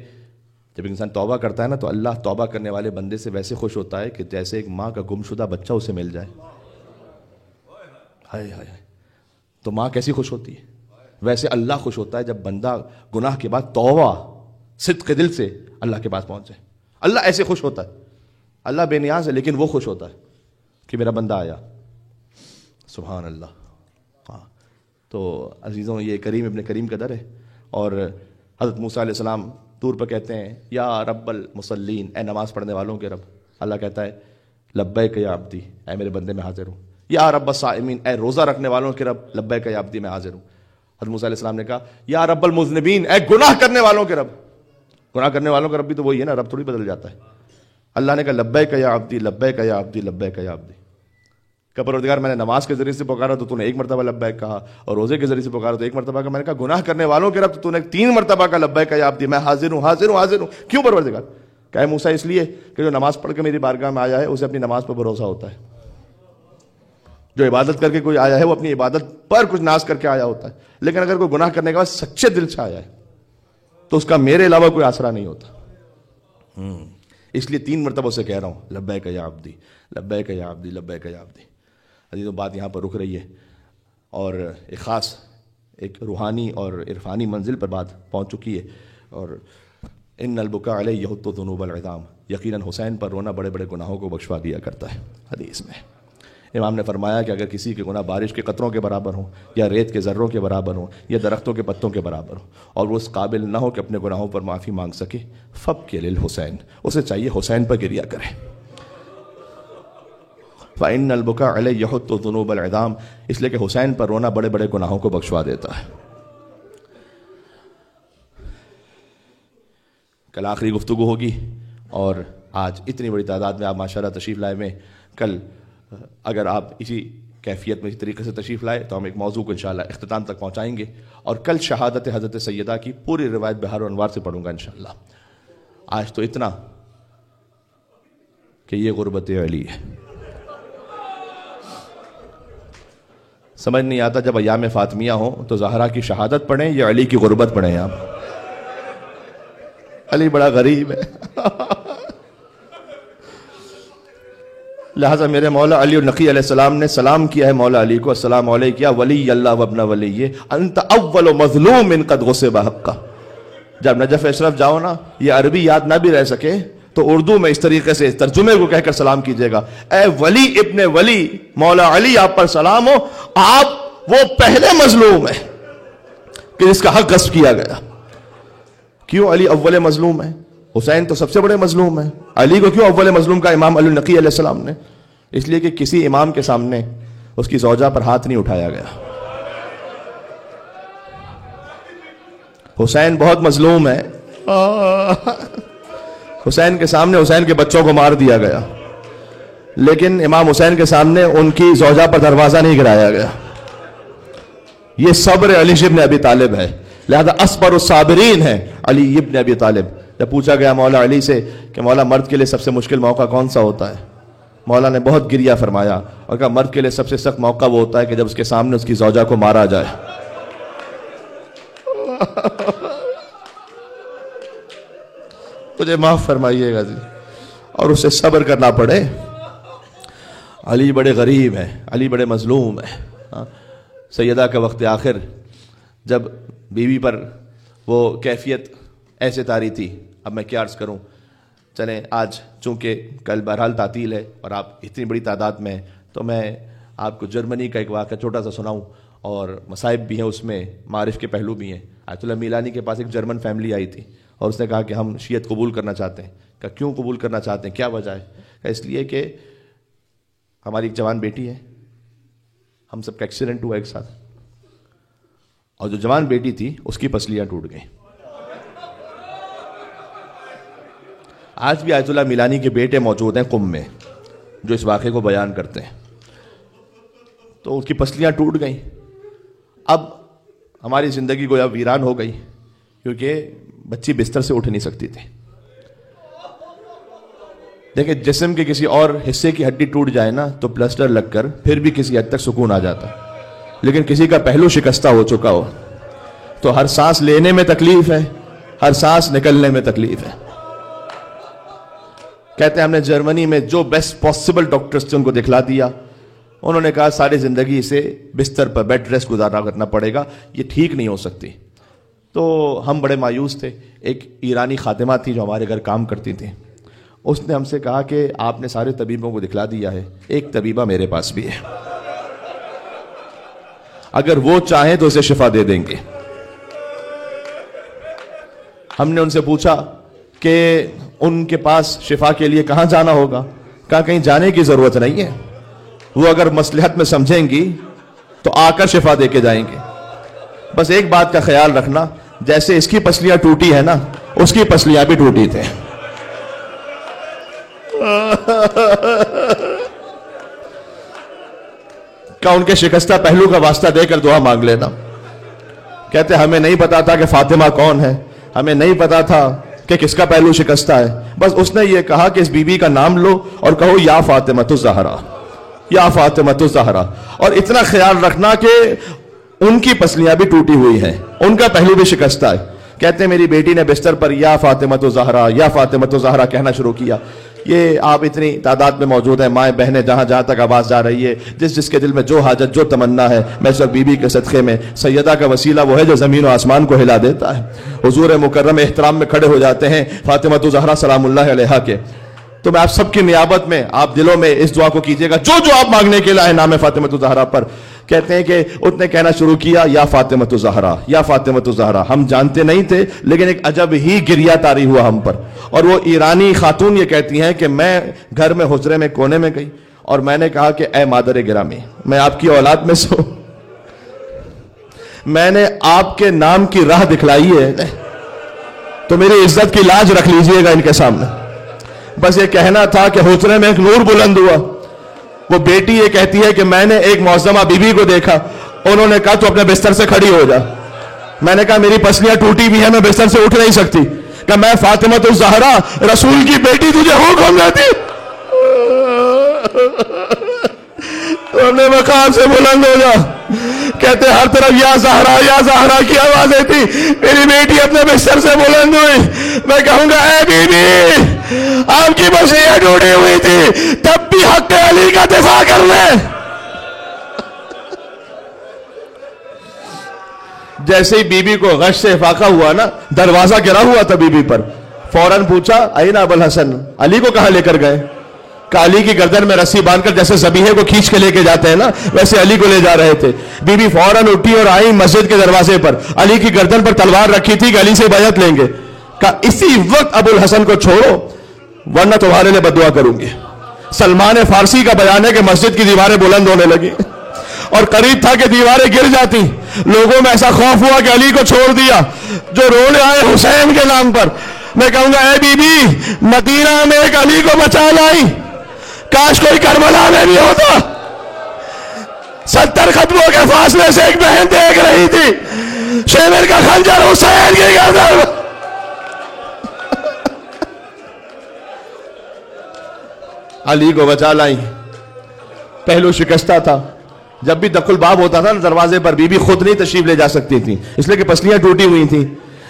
جب انسان توبہ کرتا ہے نا تو اللہ توبہ کرنے والے بندے سے ویسے خوش ہوتا ہے کہ جیسے ایک ماں کا گمشدہ بچہ اسے مل جائے. ہائے ہائے, تو ماں کیسی خوش ہوتی ہے, ویسے اللہ خوش ہوتا ہے جب بندہ گناہ کے بعد توبہ صدق کے دل سے اللہ کے پاس پہنچے. اللہ ایسے خوش ہوتا ہے. اللہ بے نیاز ہے لیکن وہ خوش ہوتا ہے کہ میرا بندہ آیا. سبحان اللہ. ہاں تو عزیزوں یہ کریم ابن کریم کا در ہے. اور حضرت موسیٰ علیہ السلام طور پر کہتے ہیں یا رب المصلین, اے نماز پڑھنے والوں کے رب. اللہ کہتا ہے لبیک یا عبدی, اے میرے بندے میں حاضر ہوں. یا رب الصائمین, اے روزہ رکھنے والوں کے رب. لبیک یا عبدی, میں حاضر ہوں. حضرت موسیٰ علیہ السلام نے کہا یا رب المذنبین, اے گناہ کرنے والوں کے رب. گناہ کرنے والوں کا رب بھی تو وہی ہے نا, رب تھوڑی بدل جاتا ہے. اللہ نے کہا لبیک یا عبدی, لبیک یا عبدی, لبیک یا عبدی. کہ پروردگار میں نے نماز کے ذریعے سے پکارا تو نے ایک مرتبہ لبیک کہا, اور روزے کے ذریعے سے پکارا تو ایک مرتبہ کہا. میں نے کہا گناہ کرنے والوں کے رب تو نے 3 مرتبہ کہا لبیک یا عبدی, میں حاضر ہوں حاضر ہوں حاضر ہوں. کیوں پروردگار؟ کہ موسیٰ اس لیے کہ جو نماز پڑھ کے میری بارگاہ میں آیا ہے اسے اپنی نماز پر بھروسہ ہوتا ہے. جو عبادت کر کے کوئی آیا ہے وہ اپنی عبادت پر کچھ ناز کر کے آیا ہوتا ہے. لیکن اگر کوئی گناہ کرنے کے بعد سچے دل سے آیا ہے تو اس کا میرے علاوہ کوئی آسرا نہیں ہوتا. اس لیے 3 مرتبہ سے کہہ رہا ہوں لبیک یا عبدی, لبیک یا عبدی, لبیک یا عبدی. عزیزوں بات یہاں پر رک رہی ہے اور ایک خاص ایک روحانی اور عرفانی منزل پر بات پہنچ چکی ہے. اور ان البکا علیہ یحط ذنوب العظام, یقیناً حسین پر رونا بڑے بڑے گناہوں کو بخشوا دیا کرتا ہے. حدیث میں امام نے فرمایا کہ اگر کسی کے گناہ بارش کے قطروں کے برابر ہوں یا ریت کے ذروں کے برابر ہوں یا درختوں کے پتوں کے برابر ہوں اور وہ اس قابل نہ ہو کہ اپنے گناہوں پر معافی مانگ سکے, فبکی للحسین, اسے چاہیے حسین پر گریا کرے. فإن البكاء علیہ یحط ذنوب العظام, اس لیے کہ حسین پر رونا بڑے بڑے گناہوں کو بخشوا دیتا ہے. کل آخری گفتگو ہوگی اور آج اتنی بڑی تعداد میں آپ ماشاءاللہ تشریف لائے میں. کل اگر آپ اسی کیفیت میں اسی طریقے سے تشریف لائے تو ہم ایک موضوع کو انشاءاللہ اختتام تک پہنچائیں گے. اور کل شہادت حضرت سیدہ کی پوری روایت بہار و انوار سے پڑھوں گا انشاءاللہ. آج تو اتنا کہ یہ غربت علی ہے. سمجھ نہیں آتا جب ایام فاطمیہ ہوں تو زہرا کی شہادت پڑھیں یا علی کی غربت پڑھیں. آپ علی بڑا غریب ہے. لہٰذا میرے مولا علی النقی علیہ السلام نے سلام کیا ہے مولا علی کو, السلام علیک یا ولی اللہ وابن ولی انت اول مظلوم قد غصب حقہ. جب نجف اشرف جاؤ نا, یہ عربی یاد نہ بھی رہ سکے تو اردو میں اس طریقے سے ترجمے کو کہہ کر سلام کیجیے گا, اے ولی ابن ولی مولا علی آپ پر سلام ہو, آپ وہ پہلے مظلوم ہیں کہ جس کا حق غصب کیا گیا. کیوں علی اول مظلوم ہے؟ حسین تو سب سے بڑے مظلوم ہیں. علی کو کیوں اول مظلوم کا امام علی النقی علیہ السلام نے؟ اس لیے کہ کسی امام کے سامنے اس کی زوجہ پر ہاتھ نہیں اٹھایا گیا. حسین بہت مظلوم ہے. حسین کے سامنے حسین کے بچوں کو مار دیا گیا, لیکن امام حسین کے سامنے ان کی زوجہ پر دروازہ نہیں گرایا گیا. یہ صبر علی ابن ابی طالب ہے. لہذا اصبر الصابرین ہے علی ابن ابی طالب. جب پوچھا گیا مولا علی سے کہ مولا مرد کے لیے سب سے مشکل موقع کون سا ہوتا ہے, مولا نے بہت گریہ فرمایا اور کہا مرد کے لیے سب سے سخت موقع وہ ہوتا ہے کہ جب اس کے سامنے اس کی زوجہ کو مارا جائے. مجھے معاف فرمائیے گا جی، اور اسے صبر کرنا پڑے. علی بڑے غریب ہیں، علی بڑے مظلوم ہیں. سیدہ کا وقت آخر جب بیوی پر وہ کیفیت ایسے طاری تھی، اب میں کیا عرض کروں. چلیں آج چونکہ کل بہرحال تعطیل ہے اور آپ اتنی بڑی تعداد میں ہیں، تو میں آپ کو جرمنی کا ایک واقعہ چھوٹا سا سناؤں، اور مصائب بھی ہیں اس میں، معارف کے پہلو بھی ہیں. آیت اللہ میلانی کے پاس ایک جرمن فیملی آئی تھی اور اس نے کہا کہ ہم شیعت قبول کرنا چاہتے ہیں. کہا کیوں قبول کرنا چاہتے ہیں، کیا وجہ ہے؟ کہا اس لیے کہ ہماری ایک جوان بیٹی ہے، ہم سب کا ایکسیڈنٹ ہوا ایک ساتھ، اور جو جوان بیٹی تھی اس کی پسلیاں ٹوٹ گئیں. آج بھی آیت اللہ میلانی کے بیٹے موجود ہیں قم میں جو اس واقعے کو بیان کرتے ہیں. تو اس کی پسلیاں ٹوٹ گئیں. اب ہماری زندگی گویا ویران ہو گئی، کیونکہ بچی بستر سے اٹھ نہیں سکتی تھی. دیکھیں جسم کے کسی اور حصے کی ہڈی ٹوٹ جائے نا تو پلسٹر لگ کر پھر بھی کسی حد تک سکون آ جاتا، لیکن کسی کا پہلو شکستہ ہو چکا ہو تو ہر سانس لینے میں تکلیف ہے، ہر سانس نکلنے میں تکلیف ہے. کہتے ہیں ہم نے جرمنی میں جو بیسٹ پاسبل ڈاکٹرز تھے ان کو دکھلا دیا. انہوں نے کہا ساری زندگی اسے بستر پر بیڈ ریسٹ گزارنا کرنا پڑے گا، یہ ٹھیک نہیں ہو سکتی. تو ہم بڑے مایوس تھے. ایک ایرانی خادمہ تھی جو ہمارے گھر کام کرتی تھی، اس نے ہم سے کہا کہ آپ نے سارے طبیبوں کو دکھلا دیا ہے، ایک طبیبہ میرے پاس بھی ہے، اگر وہ چاہیں تو اسے شفا دے دیں گے. ہم نے ان سے پوچھا کہ ان کے پاس شفا کے لیے کہاں جانا ہوگا. کہا کہیں جانے کی ضرورت نہیں ہے، وہ اگر مصلحت میں سمجھیں گی تو آ کر شفا دے کے جائیں گے. بس ایک بات کا خیال رکھنا، جیسے اس کی پسلیاں ٹوٹی ہے نا، اس کی پسلیاں بھی ٹوٹی تھے. کہ ان کے شکستہ پہلو کا واسطہ دے کر دعا مانگ لینا. کہتے ہمیں نہیں پتا تھا کہ فاطمہ کون ہے، ہمیں نہیں پتا تھا کہ کس کا پہلو شکستہ ہے، بس اس نے یہ کہا کہ اس بی بی کا نام لو اور کہو یا فاطمہ الزہرا، یا فاطمہ الزہرا. اور اتنا خیال رکھنا کہ ان کی پسلیاں بھی ٹوٹی ہوئی ہیں، ان کا پہلو بھی شکستہ ہے. کہتے ہیں میری بیٹی نے بستر پر یا فاطمہ الزہرا، یا فاطمہ الزہرا کہنا شروع کیا. یہ آپ اتنی تعداد میں موجود ہیں، مائیں بہنیں، جہاں جہاں تک آواز جا رہی ہے، جس کے دل میں جو حاجت جو تمنا ہے، میں اس وقت بی بی کے صدقے میں، سیدہ کا وسیلہ وہ ہے جو زمین و آسمان کو ہلا دیتا ہے. حضور مکرم احترام میں کھڑے ہو جاتے ہیں فاطمہ الزہرا سلام اللہ علیہا کے. تو میں آپ سب کی نیابت میں آپ دلوں میں اس دعا کو کیجئے گا جو جو آپ مانگنے کے لائے نام فاطمہ الزہرا پر. کہتے ہیں کہ اس نے کہنا شروع کیا یا فاطمہ الزہرا، یا فاطمہ الزہرا. ہم جانتے نہیں تھے لیکن ایک عجب ہی گریہ طاری ہوا ہم پر. اور وہ ایرانی خاتون یہ کہتی ہیں کہ میں گھر میں حجرے میں کونے میں گئی اور میں نے کہا کہ اے مادر گرامی، میں آپ کی اولاد میں سے ہوں، میں نے آپ کے نام کی راہ دکھلائی ہے تو میری عزت کی لاج رکھ لیجئے گا ان کے سامنے. بس یہ کہنا تھا کہ حجرے میں ایک نور بلند ہوا. وہ بیٹی یہ کہتی ہے کہ میں نے ایک معظمہ بی بی کو دیکھا، انہوں نے کہا تو اپنے بستر سے کھڑی ہو جا. میں نے کہا میری پسلیاں ٹوٹی بھی ہیں، میں بستر سے اٹھ نہیں سکتی. کہ میں فاطمہ الزہرا رسول کی بیٹی، تجھے حکم دیتی تو اپنے مقام سے بلند ہو جا. کہتے ہر طرف یا زہرا کی آوازیں تھی. میری بیٹی اپنے بستر سے بلند ہوئی. میں کہوں گا اے بی بی، آپ کی پسلیاں ٹوٹی ہوئی تھی تب بھی حق علی کا دفاع کر لیں. جیسے ہی بی بی کو غش سے افاقہ ہوا نا، دروازہ گرا ہوا تھا بی بی پر، فوراً پوچھا این ابو الحسن، علی کو کہاں لے کر گئے؟ کہ علی کی گردن میں رسی باندھ کر جیسے ذبیحے کو کھینچ کے لے کے جاتے ہیں نا، ویسے علی کو لے جا رہے تھے. بی بی فوراً اٹھی اور آئی مسجد کے دروازے پر. علی کی گردن پر تلوار رکھی تھی کہ علی سے بیعت لیں گے. کہا اسی وقت ابو الحسن کو چھوڑو ورنہ تمہارے لیے بددعا کروں گی. سلمان فارسی کا بیان ہے کہ مسجد کی دیواریں بلند ہونے لگی اور قریب تھا کہ دیواریں گر جاتی. لوگوں میں ایسا خوف ہوا کہ علی کو چھوڑ دیا، جو رونے آئے حسین کے نام پر. میں کہوں گا اے بی بی، مدینہ میں ایک علی کو بچا لائی، کاش کوئی کربلا میں بھی ہوتا. 70 قدموں کے فاصلے سے ایک بہن دیکھ رہی تھی شیمر کا خنجر حسین کی گردن. علی کو بچا لائی. پہلو شکستہ تھا، جب بھی دق الباب ہوتا تھا نا دروازے پر، بی بی خود نہیں تشریف لے جا سکتی تھی، اس لیے کہ پسلیاں ٹوٹی ہوئی تھیں.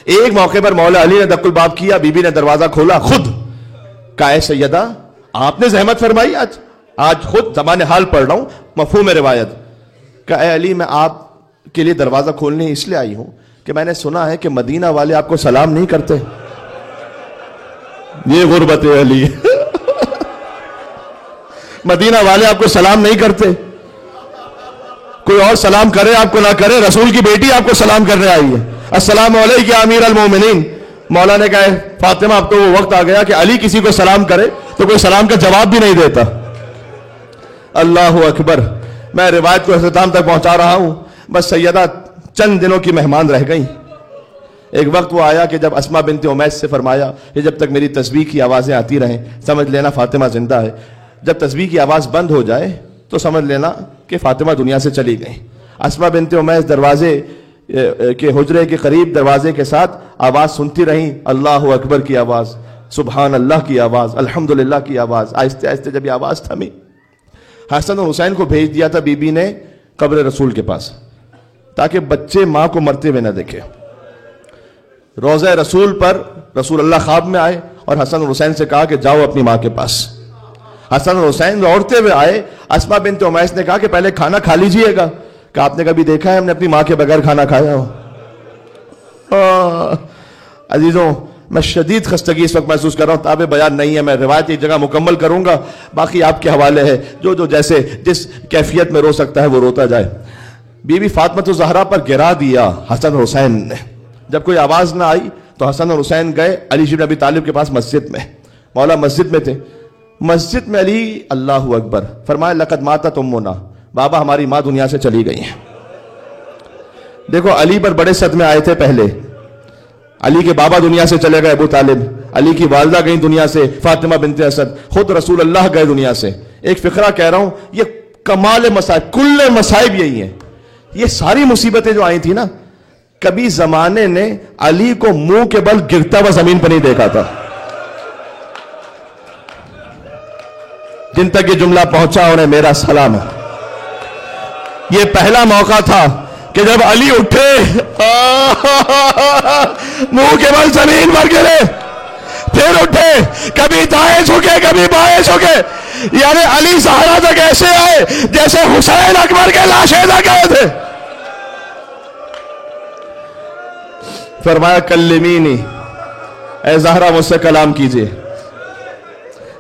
ایک موقع پر مولا علی نے دق الباب کیا، بی بی نے دروازہ کھولا خود. کہا اے سیدہ آپ نے زحمت فرمائی، آج خود زبان حال پڑھ رہا ہوں مفہوم روایت. کہا اے علی میں آپ کے لیے دروازہ کھولنے اس لیے آئی ہوں کہ میں نے سنا ہے کہ مدینہ والے آپ کو سلام نہیں کرتے. یہ غربت علی. مدینہ والے آپ کو سلام نہیں کرتے. کوئی اور سلام کرے آپ کو نہ کرے، رسول کی بیٹی آپ کو سلام کرنے آئی ہے. السلام علیک یا امیر المومنین. مولا نے کہا فاطمہ اب تو وہ وقت آ گیا کہ علی کسی کو سلام کرے تو کوئی سلام کا جواب بھی نہیں دیتا. اللہ اکبر. میں روایت کو اختتام تک پہنچا رہا ہوں. بس سیدہ چند دنوں کی مہمان رہ گئیں. ایک وقت وہ آیا کہ جب اسما بنت امیس سے فرمایا کہ جب تک میری تسبیح کی آوازیں آتی رہیں سمجھ لینا فاطمہ زندہ ہے، جب تسبیح کی آواز بند ہو جائے تو سمجھ لینا کہ فاطمہ دنیا سے چلی گئی. اسما بنت امیس دروازے کے حجرے کے قریب دروازے کے ساتھ آواز سنتی رہیں، اللہ اکبر کی آواز، سبحان اللہ کی آواز، الحمدللہ کی آواز. آہستہ آہستہ جب یہ آواز تھمی، حسن اور حسین کو بھیج دیا تھا بی بی نے قبر رسول کے پاس تاکہ بچے ماں کو مرتے ہوئے نہ دیکھے. روضہ رسول پر رسول اللہ خواب میں آئے اور حسن اور حسین سے کہا کہ جاؤ اپنی ماں کے پاس. حسن اور حسین دوڑتے ہوئے آئے. اسما بنت امیس نے کہا کہ پہلے کھانا کھا لیجئے گا. کہ آپ نے کبھی دیکھا ہے ہم نے اپنی ماں کے بغیر کھانا کھایا ہو؟ عزیزوں میں شدید خستگی اس وقت محسوس کر رہا ہوں، تابع بیان نہیں ہے. میں روایت ایک جگہ مکمل کروں گا، باقی آپ کے حوالے ہے. جو جیسے جس کیفیت میں رو سکتا ہے وہ روتا جائے. بی بی فاطمہ الزہرا پر گرا دیا حسن اور حسین نے. جب کوئی آواز نہ آئی تو حسن اور حسین گئے علی بن ابی طالب کے پاس مسجد میں. مولا مسجد میں تھے. مسجد میں علی اللہ اکبر فرمایا لقد ماتت امنا، بابا ہماری ماں دنیا سے چلی گئی ہیں. دیکھو علی پر بڑے صدمے آئے تھے. پہلے علی کے بابا دنیا سے چلے گئے ابو طالب، علی کی والدہ گئی دنیا سے فاطمہ بنت اسد، خود رسول اللہ گئے دنیا سے. ایک فقرہ کہہ رہا ہوں، یہ کمال مصائب، کل مصائب یہی ہیں. یہ ساری مصیبتیں جو آئی تھی نا، کبھی زمانے نے علی کو منہ کے بل گرتا ہوا زمین پر نہیں دیکھا تھا. جن تک یہ جملہ پہنچا انہیں میرا سلام ہے. یہ پہلا موقع تھا کہ جب علی اٹھے منہ کے بل زمین پر گرے، پھر اٹھے، کبھی دائیں جھکے کبھی بائیں جھکے. یعنی علی زہرا تک ایسے آئے جیسے حسین اکبر کے لاشیں تک گئے تھے. فرمایا کلمینی، اے زہرا مجھ سے کلام کیجئے.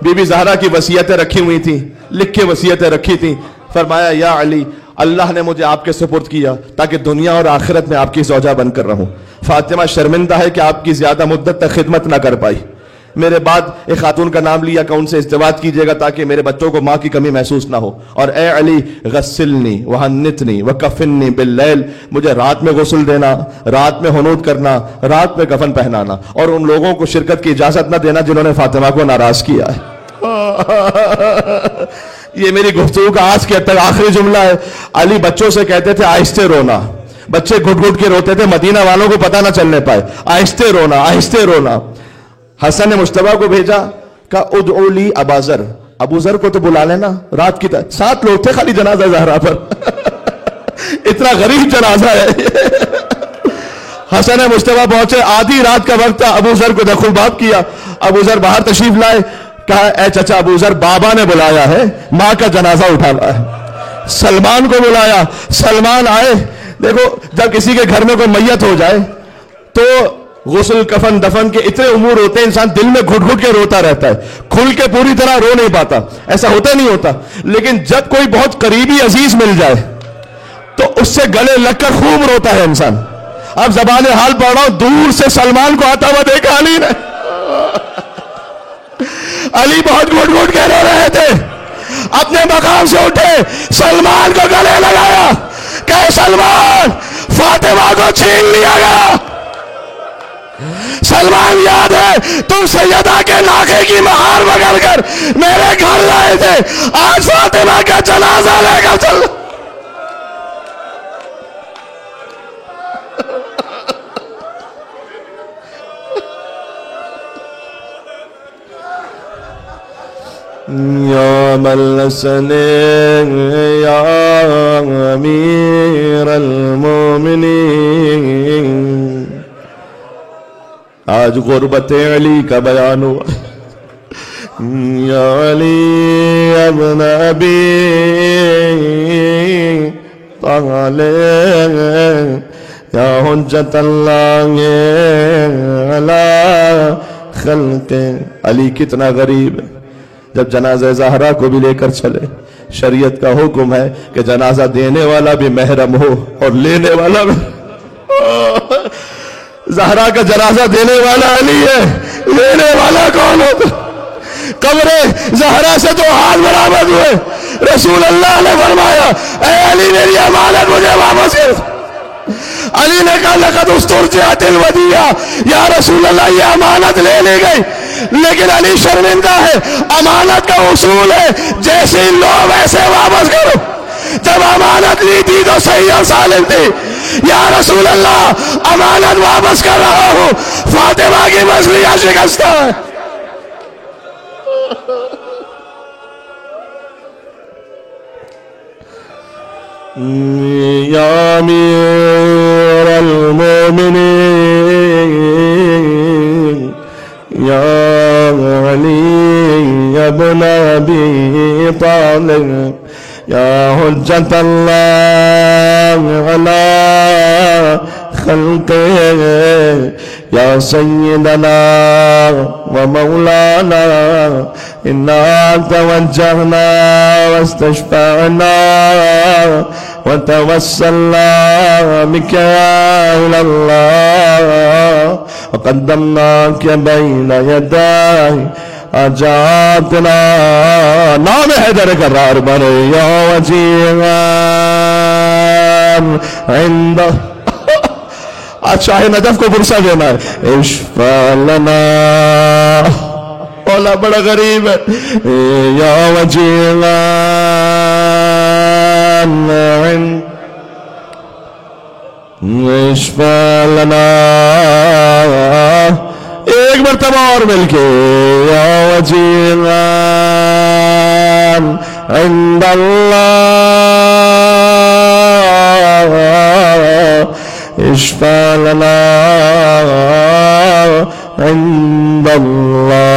بی بی زہرا کی وصیتیں رکھی ہوئی تھیں، لکھ کے وصیتیں رکھی تھیں. فرمایا یا علی، اللہ نے مجھے آپ کے سپرد کیا تاکہ دنیا اور آخرت میں آپ کی زوجہ بن کر رہوں. فاطمہ شرمندہ ہے کہ آپ کی زیادہ مدت تک خدمت نہ کر پائی. میرے بعد ایک خاتون کا نام لیا کہ ان سے ازدواج کیجئے گا تاکہ میرے بچوں کو ماں کی کمی محسوس نہ ہو. اور اے علی غسلنی وحنتنی وکفنی باللیل، مجھے رات میں غسل دینا، رات میں حنوط کرنا، رات میں کفن پہنانا، اور ان لوگوں کو شرکت کی اجازت نہ دینا جنہوں نے فاطمہ کو ناراض کیا ہے. یہ میری گفتگو کا آج کے تک آخری جملہ ہے. علی بچوں سے کہتے تھے آہستہ رونا. بچے گھٹ گھٹ کے روتے تھے، مدینہ والوں کو پتہ نہ چلنے پائے. آہستہ رونا، آہستہ رونا. حسن نے مجتبیٰ کو بھیجا، کہا ادعو لی ابا ذر، ابو ذر کو تو بلا لینا. رات کی 7 لوگ تھے خالی جنازہ زہرا پر. اتنا غریب جنازہ ہے. حسن مجتبیٰ پہنچے، آدھی رات کا وقت تھا. ابو ذر کو دخل باب کیا. ابو ذر باہر تشریف لائے. کہا اے چچا ابو ذر، بابا نے بلایا ہے، ماں کا جنازہ اٹھانا ہے. سلمان کو بلایا، سلمان آئے. دیکھو جب کسی کے گھر میں کوئی میت ہو جائے تو غسل کفن دفن کے اتنے امور ہوتے ہیں، انسان دل میں گھٹ گھٹ کے روتا رہتا ہے، کھل کے پوری طرح رو نہیں پاتا. ایسا ہوتا نہیں ہوتا. لیکن جب کوئی بہت قریبی عزیز مل جائے تو اس سے گلے لگ کر خوب روتا ہے انسان. اب زبان حال پڑھ رہا ہوں، دور سے سلمان کو آتا ہوا دیکھا علی نے. علی بہت گھٹ گھٹ کے رو رہے تھے. اپنے مقام سے اٹھے، سلمان کو گلے لگایا کہ سلمان، فاطمہ کو چھین لیا گیا. سلمان یاد ہے تم سیدہ کے ناکے کی مہار پکڑ کر میرے گھر لائے تھے، آج فاطمہ کا جنازہ لے کر چل. یا ملسن یا امیر المومنین. آج غربت علی کا بیان ہوا. یا علی ابن ابی طالب یا حجت اللہ علی خلق. علی کتنا غریب ہے. جب جنازہ زہرا کو بھی لے کر چلے، شریعت کا حکم ہے کہ جنازہ دینے والا بھی محرم ہو اور لینے والا بھی. زہرا کا جنازہ دینے والا علی ہے، لینے والا کون ہوتا؟ قبر زہرا سے تو ہاتھ برآمد ہوئے. رسول اللہ نے فرمایا اے علی میری امانت مجھے واپس کر. علی نے کہا لقد استرجعت الودیعہ. یا رسول اللہ یہ امانت لے لی گئی. لیکن علی شرمندہ ہے. امانت کا اصول ہے جیسے لو ویسے واپس کرو. جب امانت لی تھی تو صحیح اور سالم تھی. یا رسول اللہ امانت واپس کر رہا ہوں، فاطمہ کی مصلیہ شکستہ ہے. یا امیر المومنین یا علی ابن ابی طالب یا حجت اللہ علی خلقہ یا سیدنا و مولانا انا توجہنا واستشفعنا وتوسلنا بك إلى الله وقدمناك بين يداي حاجاتنا. نام حیدر کرار بنے یا وجیہا عند. آج شاہ نجف کو برسہ دینا ہے. اشفع لنا. اولا بڑا غریب ہے. یا وجیہا اشفع لنا. ایک مرتبہ اور مل کے یا وجیہا عند اللہ اشفع لنا عند اللہ.